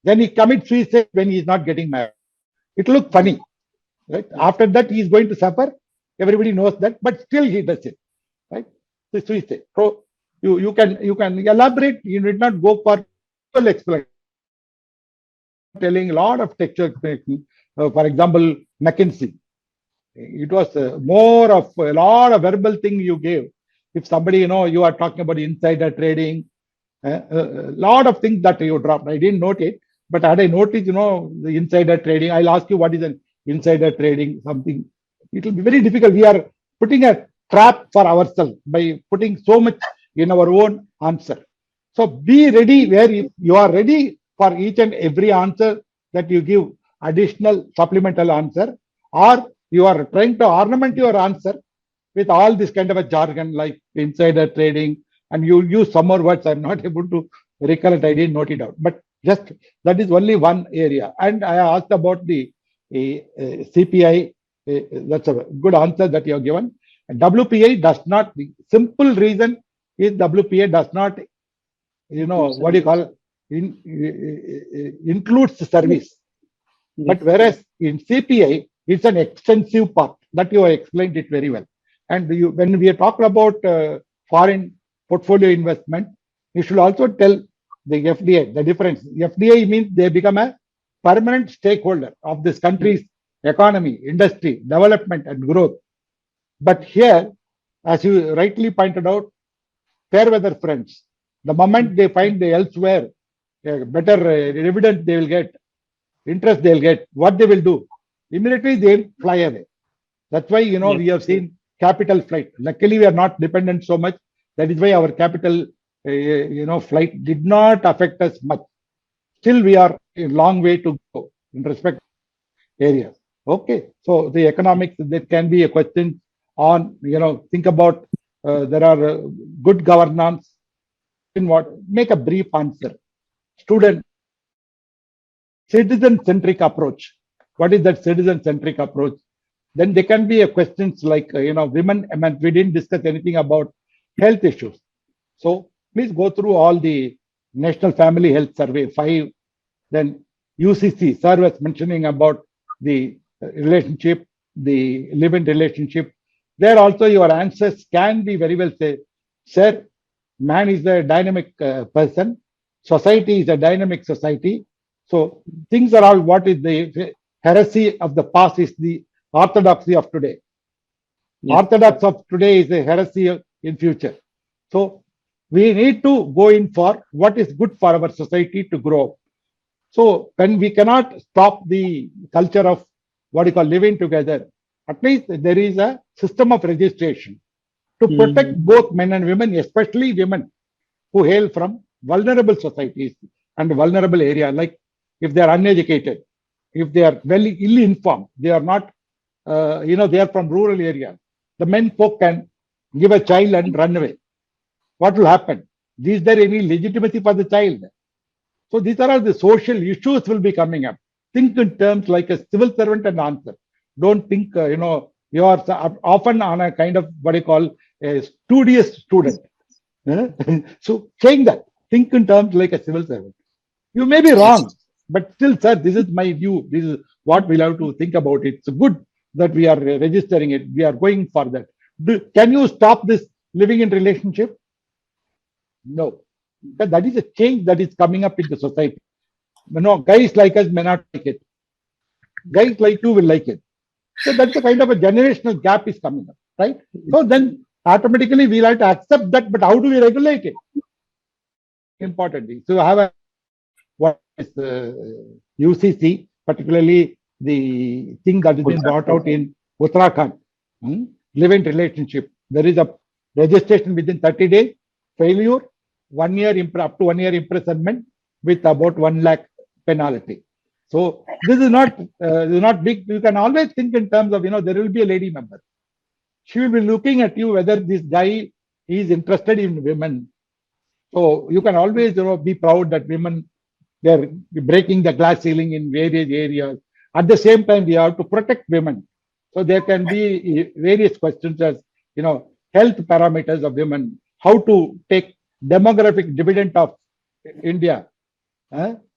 Then he commits suicide when he is not getting married. It looks funny, right? After that, he is going to suffer. Everybody knows that, but still he does it, right? So suicide. So you can elaborate. You need not go for full explanation. Telling a lot of textual explanation. For example, McKinsey. It was more of a lot of verbal thing you gave. If somebody, you are talking about insider trading, a lot of things that you dropped. I didn't note it, but had I noticed, the insider trading, I'll ask you what is an insider trading, something. It will be very difficult. We are putting a trap for ourselves by putting so much in our own answer. So be ready where you are ready for each and every answer that you give additional supplemental answer, or you are trying to ornament your answer with all this kind of a jargon like insider trading, and you use some more words. I'm not able to recollect. I didn't note it out, but just that is only one area. And I asked about the CPI That's a good answer that you have given. And WPA does not, the simple reason is WPA does not, what do you call, includes service. But whereas in CPI, it's an extensive part that you have explained it very well. And when we are talking about foreign portfolio investment, you should also tell the FDI the difference. FDI means they become a permanent stakeholder of this country's economy, industry, development, and growth. But here, as you rightly pointed out, fair weather friends, the moment they find elsewhere better dividend they will get, interest they'll get, what they will do? Immediately they'll fly away. That's why, we have seen capital flight. Luckily, we are not dependent so much. That is why our capital, flight did not affect us much. Still, we are a long way to go in respect areas. Okay. So the economics, there can be a question on, think about there are good governance. In what? Make a brief answer. Student, citizen-centric approach. What is that citizen-centric approach? Then there can be a questions like, women, we didn't discuss anything about health issues. So please go through all the National Family Health Survey 5, then UCC, sir was mentioning about the relationship, the live-in relationship. There also your answers can be very well said. Sir, man is a dynamic person. Society is a dynamic society. So things are all what is the heresy of the past is the orthodoxy of today. Yes. Orthodox of today is a heresy in future. So we need to go in for what is good for our society to grow. So when we cannot stop the culture of what you call living together, at least there is a system of registration to protect both men and women, especially women who hail from vulnerable societies and vulnerable area, like if they are uneducated, if they are well ill-informed, they are not, they are from rural areas. The men folk can give a child and run away. What will happen? Is there any legitimacy for the child? So these are all the social issues will be coming up. Think in terms like a civil servant and answer. Don't think, you are often on a kind of what you call a studious student. So saying that, think in terms like a civil servant. You may be wrong, but still, sir, this is my view. This is what we'll have to think about it. It's good that we are registering it. We are going for that. Can you stop this living in relationship? No. That is a change that is coming up in the society. Guys like us may not like it. Guys like you will like it. So that's a kind of a generational gap is coming up, right? So then automatically we'll have to accept that, but how do we regulate it? Importantly, so I have a what is UCC, particularly the thing that has been brought out in Uttarakhand, live-in relationship. There is a registration within 30 days, failure, 1 year up to 1 year imprisonment with about 1 lakh penalty. So this is not big. You can always think in terms of, there will be a lady member. She will be looking at you whether this guy is interested in women. So you can always, be proud that women, they're breaking the glass ceiling in various areas. At the same time, we have to protect women. So there can be various questions as, health parameters of women, how to take demographic dividend of India.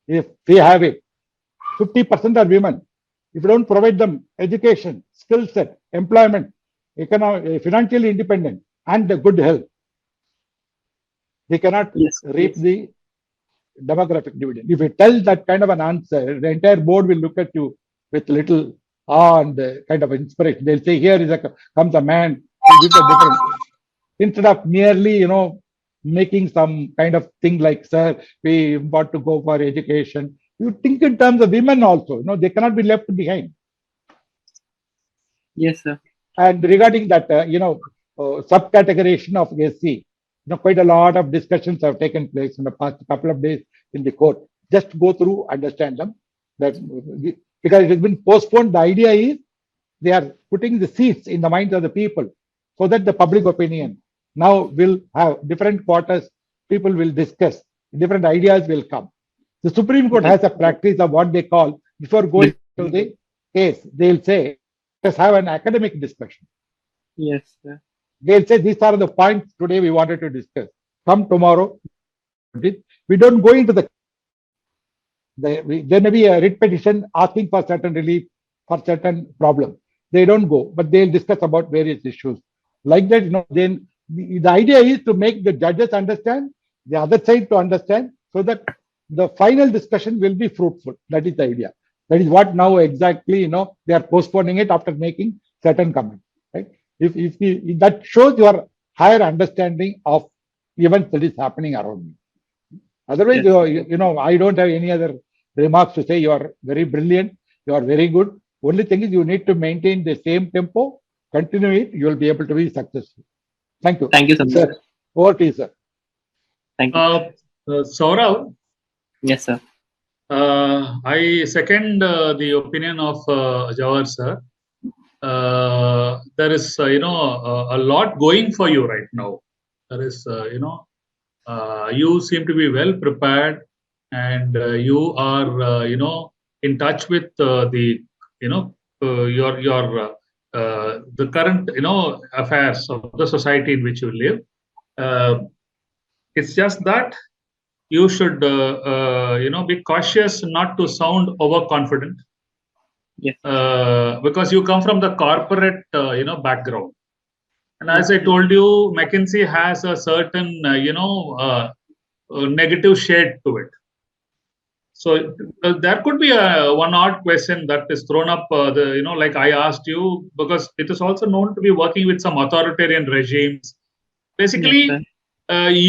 If we have it, 50% are women. If you don't provide them education, skill set, employment, financially independent, and good health, they cannot reap the demographic dividend. If you tell that kind of an answer, the entire board will look at you with little awe and kind of inspiration. They'll say, here comes a man who gives a different, instead of merely, making some kind of thing like, sir, we want to go for education. You think in terms of women also, they cannot be left behind. Yes, sir. And regarding that, subcategorization of SC, quite a lot of discussions have taken place in the past couple of days in the court. Just go through, understand them. Because it has been postponed, the idea is they are putting the seats in the minds of the people so that the public opinion now will have different quarters, people will discuss, different ideas will come. The Supreme Court has a practice of what they call, before going to the case, they'll say, Just have an academic discussion. Yes, sir. They'll say these are the points today we wanted to discuss. Come tomorrow. We don't go into there may be a writ petition asking for certain relief for certain problem. They don't go, but they'll discuss about various issues. Like that, then the idea is to make the judges understand, the other side to understand, so that the final discussion will be fruitful. That is the idea. That is what now exactly, they are postponing it after making certain comments, right? If that shows your higher understanding of events that is happening around you. Otherwise, Yes. I don't have any other remarks to say. You are very brilliant. You are very good. Only thing is you need to maintain the same tempo, continue it. You will be able to be successful. Thank you. Thank you so much. Sir, over to you, sir. Thank you. Saurabh, Yes, sir. I second the opinion of Jawahar sir. There is, a lot going for you right now. There is, you seem to be well prepared, and you are, in touch with the, the current, affairs of the society in which you live. It's just that you should, be cautious not to sound overconfident. Yes. Because you come from the corporate, background. And as I Okay. told you, McKinsey has a certain, negative shade to it. So there could be one odd question that is thrown up, like I asked you, because it is also known to be working with some authoritarian regimes. Basically, Yes,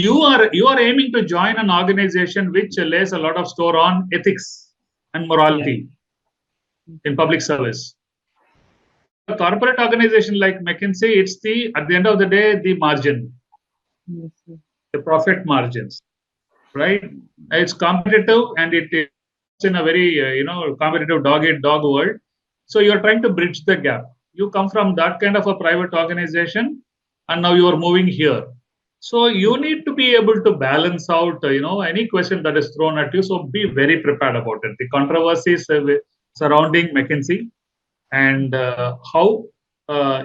you are aiming to join an organization which lays a lot of store on ethics and morality in public service. A corporate organization like McKinsey, it's at the end of the day, the margin, Yes, sir. the profit margins, right? It's competitive, and it is in a very, competitive dog-eat-dog world. So you're trying to bridge the gap. You come from that kind of a private organization, and now you are moving here. So you need to be able to balance out, any question that is thrown at you. So be very prepared about it. The controversies surrounding McKinsey, and how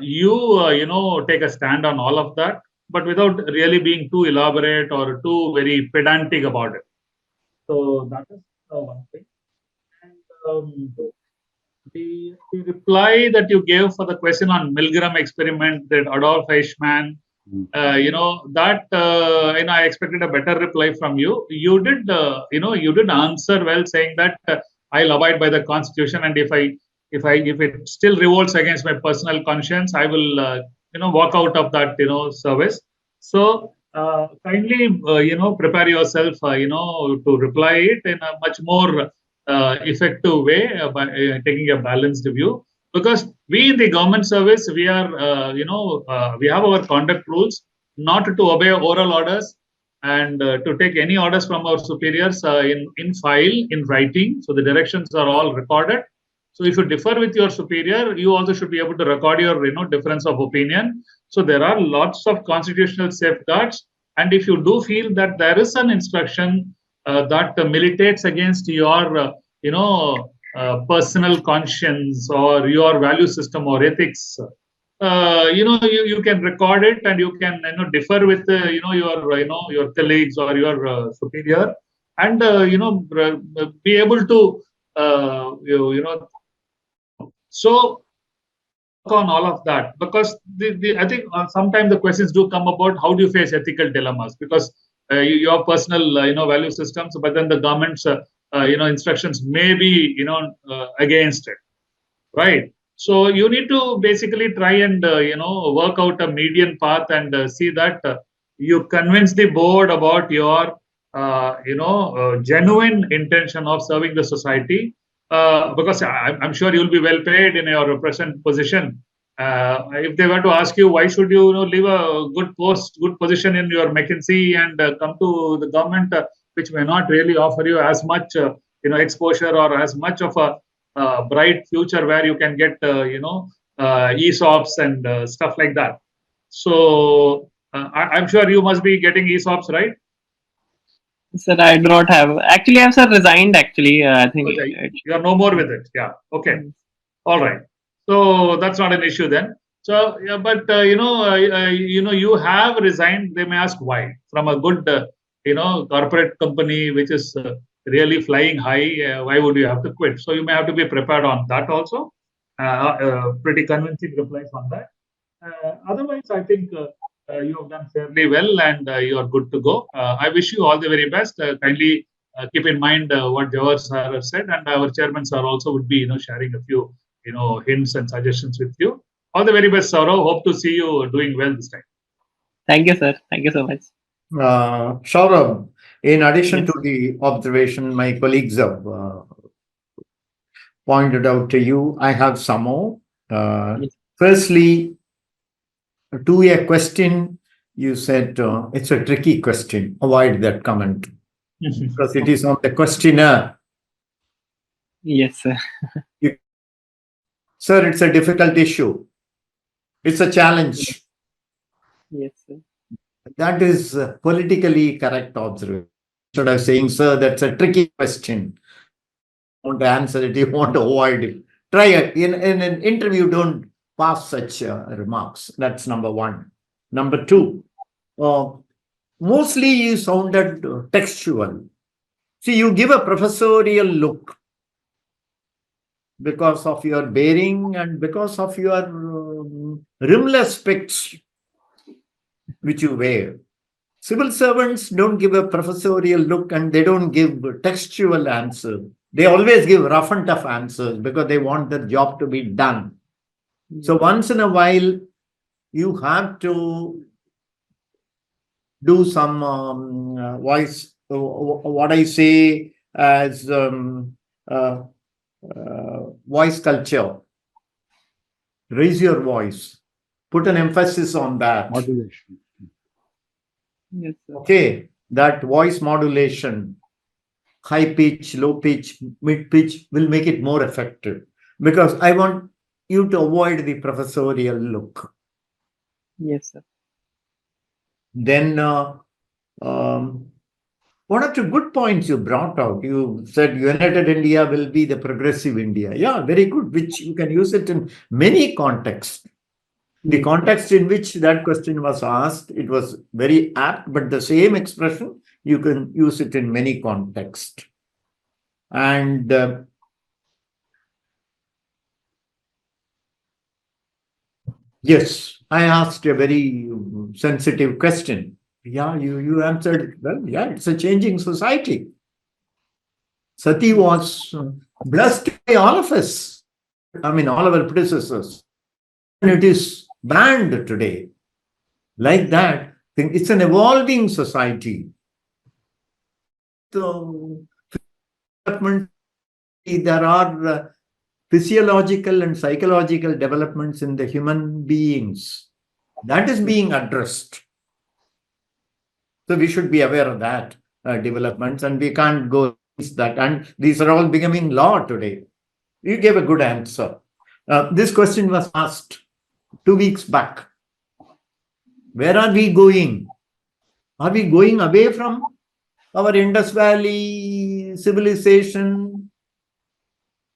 you take a stand on all of that, but without really being too elaborate or too very pedantic about it. So that is one thing. And the reply that you gave for the question on Milgram experiment, that Adolf Eichmann, I expected a better reply from you. You did, you did answer well, saying that I'll abide by the Constitution, and if it still revolts against my personal conscience, I will, walk out of that, service. So kindly, prepare yourself, to reply it in a much more effective way by taking a balanced view. Because we in the government service, we are, we have our conduct rules, not to obey oral orders, and to take any orders from our superiors in file, in writing. So the directions are all recorded. So if you differ with your superior, you also should be able to record your, difference of opinion. So there are lots of constitutional safeguards. And if you do feel that there is an instruction that militates against your, personal conscience or your value system or ethics, you can record it, and you can, differ with, your colleagues or your superior, and, be able to, so on all of that, because I think sometimes the questions do come about how do you face ethical dilemmas, because your personal value systems, but then the government's instructions may be against it, right? So you need to basically try and work out a median path, and see that you convince the board about your genuine intention of serving the society, because I'm sure you'll be well paid in your present position. If they were to ask you why should you, leave a good position in your McKinsey and come to the government, which may not really offer you as much exposure or as much of a bright future where you can get ESOPs and stuff like that. So I'm sure you must be getting ESOPs, right? Sir, I do not have. Actually, I have resigned. Actually, I think Okay. You are no more with it. Yeah. Okay. All right. So that's not an issue then. So yeah, but you have resigned. They may ask why from a good corporate company which is really flying high. Why would you have to quit? So you may have to be prepared on that also. Pretty convincing replies on that. Otherwise, I think you have done fairly well and you are good to go. I wish you all the very best. Kindly keep in mind what Jawahar sir has said, and our chairman sir also would be sharing a few hints and suggestions with you. All the very best, Saurabh. Hope to see you doing well this time. Thank you, sir. Thank you so much. Saurabh, in addition Yes. to the observation my colleagues have pointed out to you, I have some more. Yes. Firstly, to a question, you said it's a tricky question. Avoid that comment because it is on the questionnaire. Yes, sir. Sir, it's a difficult issue. It's a challenge. Yes, sir. That is politically correct observation. Instead of saying, sir, that's a tricky question. You want to answer it, you want to avoid it. Try it. In an interview, don't pass such remarks. That's number one. Number two, mostly you sounded textual. See, you give a professorial look because of your bearing and because of your rimless specs which you wear. Civil servants don't give a professorial look and they don't give textual answers. They always give rough and tough answers because they want the job to be done. So once in a while, you have to do some voice, what I say as voice culture. Raise your voice. Put an emphasis on that. Modulation. Yes, sir. Okay, that voice modulation, high pitch, low pitch, mid pitch will make it more effective because I want you to avoid the professorial look. Yes, sir. Then one or two good points you brought out. You said United India will be the progressive India. Yeah, very good, which you can use it in many contexts. The context in which that question was asked, it was very apt, but the same expression, you can use it in many contexts. And yes, I asked a very sensitive question. Yeah, you answered, well, yeah, it's a changing society. Sati was blessed by all of us. I mean, all our predecessors. And it is banned today. Like that, it's an evolving society. So, there are physiological and psychological developments in the human beings. That is being addressed. So we should be aware of that developments, and we can't go against that. And these are all becoming law today. You gave a good answer. This question was asked 2 weeks back. Where are we going? Are we going away from our Indus Valley civilization?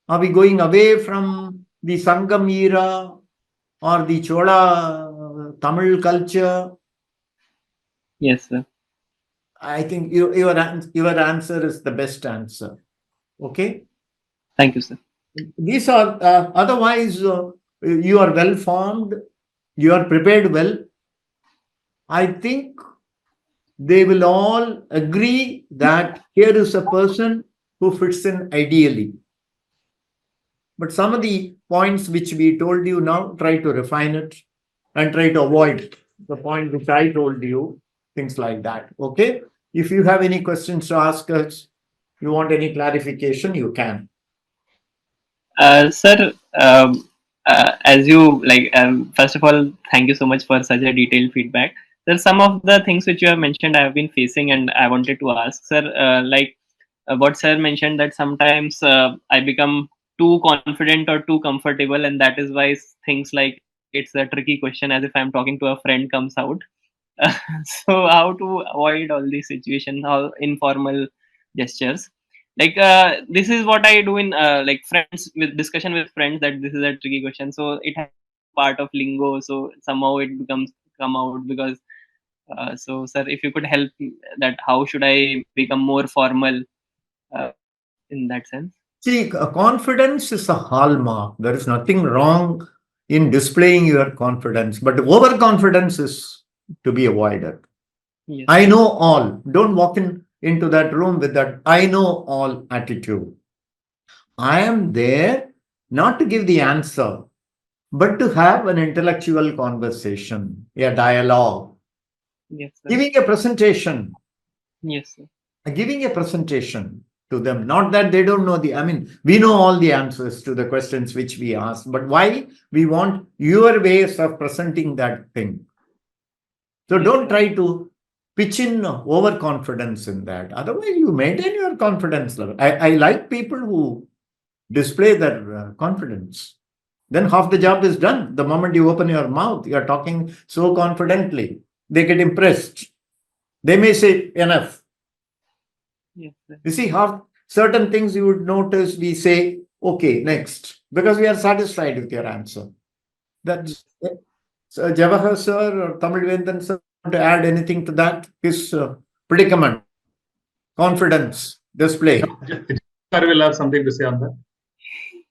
Are we going away from the Sangam era or the Chola Tamil culture? Yes, sir. I think your answer is the best answer. Okay? Thank you, sir. These are, otherwise, you are well formed, you are prepared well. I think they will all agree that here is a person who fits in ideally. But some of the points which we told you now, try to refine it and try to avoid the point which I told you, things like that. Okay? If you have any questions to ask us, you want any clarification, you can. Sir, as you first of all, thank you so much for such a detailed feedback. There's some of the things which you have mentioned I have been facing, and I wanted to ask, sir, what sir mentioned that sometimes I become too confident or too comfortable, and that is why things like it's a tricky question, as if I'm talking to a friend, comes out. So how to avoid all these situations, how informal gestures? like this is what I do in like friends with discussion with friends, that this is a tricky question, so it has part of lingo, so somehow it becomes come out because so sir, if you could help that how should I become more formal uh, in that sense. See, confidence is a hallmark. There is nothing wrong in displaying your confidence, but overconfidence is to be avoided. Yes. I know all. Don't walk into that room with that I know all attitude. I am there not to give the answer, but to have an intellectual conversation, a dialogue, Yes, sir. giving a presentation. Yes, sir. Giving a presentation to them, not that they don't know I mean, we know all the answers to the questions which we ask, but why we want your ways of presenting that thing. So Yes, don't sir. try to pitch in overconfidence in that. Otherwise, you maintain your confidence level. I like people who display their confidence. Then half the job is done. The moment you open your mouth, you are talking so confidently. They get impressed. They may say, enough. Yes, sir. You see, how certain things you would notice we say, okay, next, because we are satisfied with your answer. That's it. So, Jawahar sir or Tamil Vendan sir, want to add anything to that? His predicament, confidence, display. Sir will have something to say on that.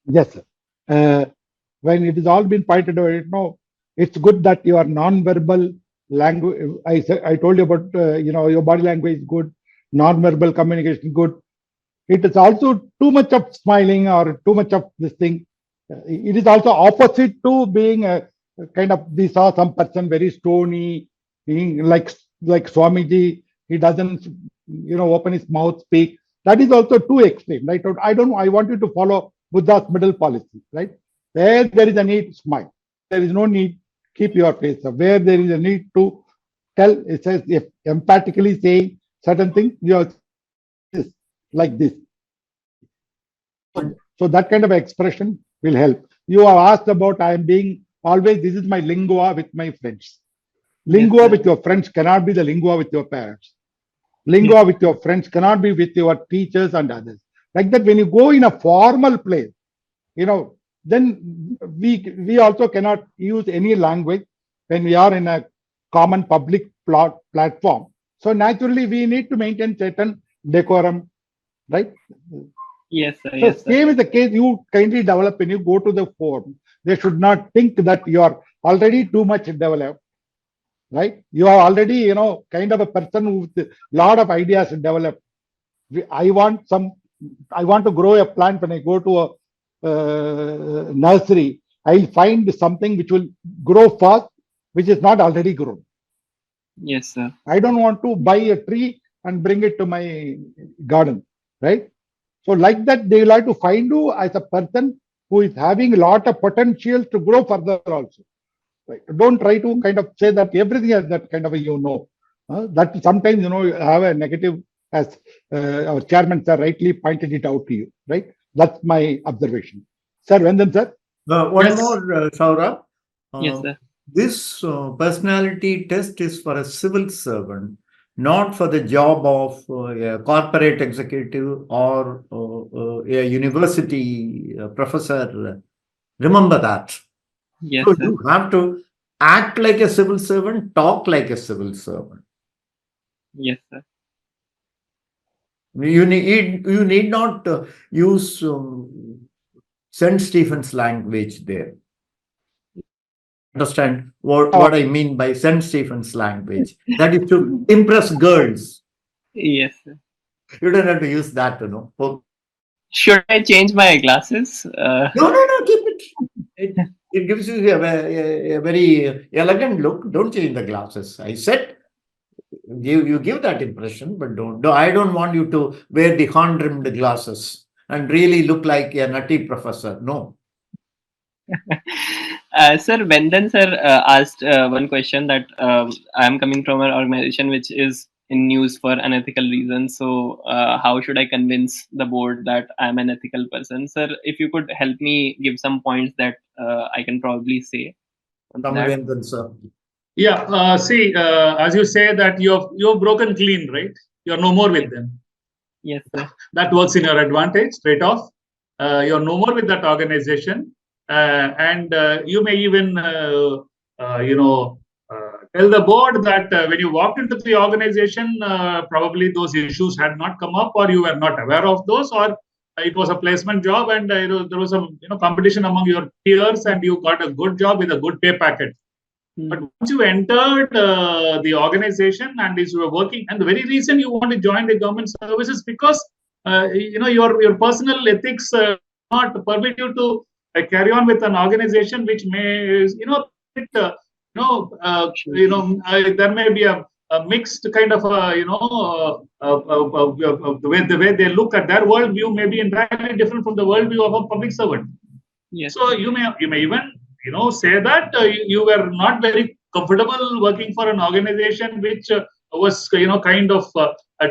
Yes, sir. When it has all been pointed out, it's good that your non-verbal language. I told you about your body language is good, non-verbal communication good. It is also too much of smiling or too much of this thing. It is also opposite to being a kind of. We saw some person very stony, being like Swamiji. He doesn't open his mouth, speak. That is also too extreme, right? I don't. I want you to follow Buddha's middle policy, right? Where there is a need, smile. There is no need, keep your face up. Where there is a need to tell, it says, if empathically saying certain things, like this. So that kind of expression will help. You have asked about I am being always, this is my lingua with my friends. Lingua Yes, with your friends cannot be the lingua with your parents. Lingua yes, with your friends cannot be with your teachers and others. Like that, when you go in a formal place, then we also cannot use any language when we are in a common public platform. So naturally, we need to maintain certain decorum, right? yes, sir. So Yes, sir. same is the case you kindly develop when you go to the forum. They should not think that you are already too much developed, right? You are already, kind of a person with a lot of ideas developed. I want to grow a plant. When I go to a nursery, I'll find something which will grow fast, which is not already grown. Yes, sir. I don't want to buy a tree and bring it to my garden, right? So like that, they will have to find you as a person who is having a lot of potential to grow further also. Right? Don't try to kind of say that everything is that kind of that sometimes have a negative, as our chairman sir rightly pointed it out to you, right? That's my observation. Sir, Vendan sir. One Yes. more, Saurabh. Yes, sir. This personality test is for a civil servant, not for the job of a corporate executive or a university professor. Remember that. Yes, So sir. you have to act like a civil servant, talk like a civil servant. Yes, sir. You need not use St. Stephen's language there. Understand what I mean by St. Stephen's language? That is to impress girls. Yes, sir. You don't have to use that, Should I change my glasses? No, keep it. It gives you a very elegant look. Don't change the glasses. I said you give that impression, but don't. I don't want you to wear the horn-rimmed glasses and really look like a nutty professor. No. Sir, Vendan sir asked one question that I am coming from an organization which is in news for unethical reasons. So, how should I convince the board that I am an ethical person? Sir, if you could help me give some points that I can probably say on that. Sir. Yeah. See, as you say that you've broken clean, right? You're no more with them. Yes, sir. That works in your advantage straight off. You're no more with that organization, and you may even tell the board that when you walked into the organization, probably those issues had not come up, or you were not aware of those, or it was a placement job, and there was some competition among your peers, and you got a good job with a good pay packet. But once you entered the organization and you were working, and the very reason you want to join the government service is because your personal ethics not permit you to carry on with an organization which may there may be a mixed kind of the way they look at their worldview may be entirely different from the worldview of a public servant. Yes. So you may even say that you were not very comfortable working for an organization which was kind of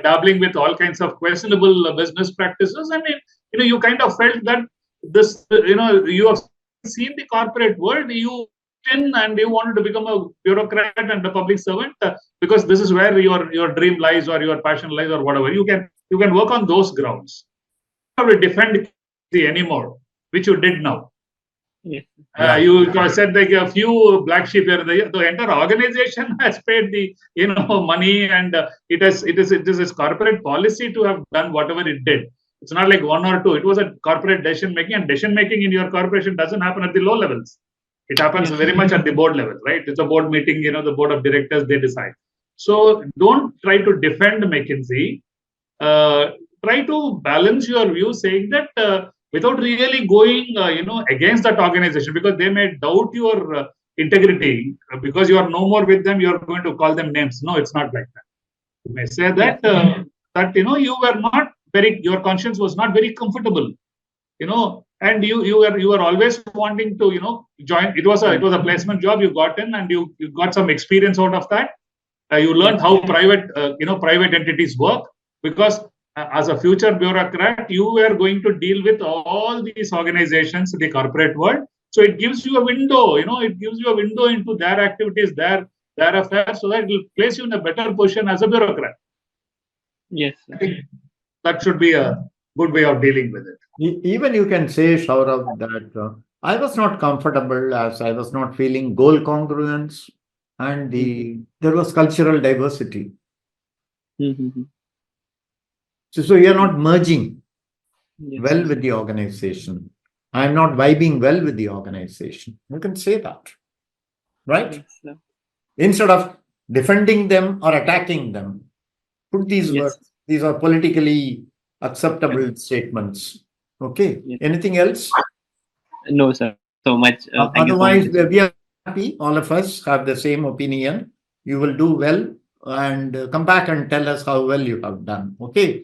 dabbling with all kinds of questionable business practices, and you kind of felt that this you have seen the corporate world, you and you wanted to become a bureaucrat and a public servant because this is where your dream lies or your passion lies or whatever. You can work on those grounds. You don't have to defend anymore, which you did now. Yes. You said like a few black sheep here. The entire organization has paid the money, and it is corporate policy to have done whatever it did. It's not like one or two. It was a corporate decision making, and decision making in your corporation doesn't happen at the low levels. It happens very much at the board level, right? It's a board meeting. The board of directors, they decide. So don't try to defend McKinsey. Try to balance your view, saying that. Without really going, against that organization, because they may doubt your integrity. Because you are no more with them, you are going to call them names. No, it's not like that. You may say that you were not your conscience was not very comfortable, and you were always wanting to join. It was a placement job. You got in, and you got some experience out of that. You learned how private entities work, because as a future bureaucrat, you were going to deal with all these organizations in the corporate world. So it gives you a window, it gives you a window into their activities, their affairs, so that it will place you in a better position as a bureaucrat. Yes. I think that should be a good way of dealing with it. Even you can say, Saurabh, that I was not comfortable as I was not feeling goal congruence, and there was cultural diversity. So you're not merging well with the organization. I'm not vibing well with the organization. You can say that, right? Yes, instead of defending them or attacking them, put these words. These are politically acceptable statements. Okay. Anything else? No, sir. So much. Otherwise, we are happy. All of us have the same opinion. You will do well, and come back and tell us how well you have done. Okay.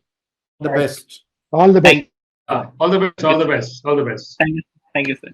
The best. All the best. All the best. All the best. All the best. Thank you, sir.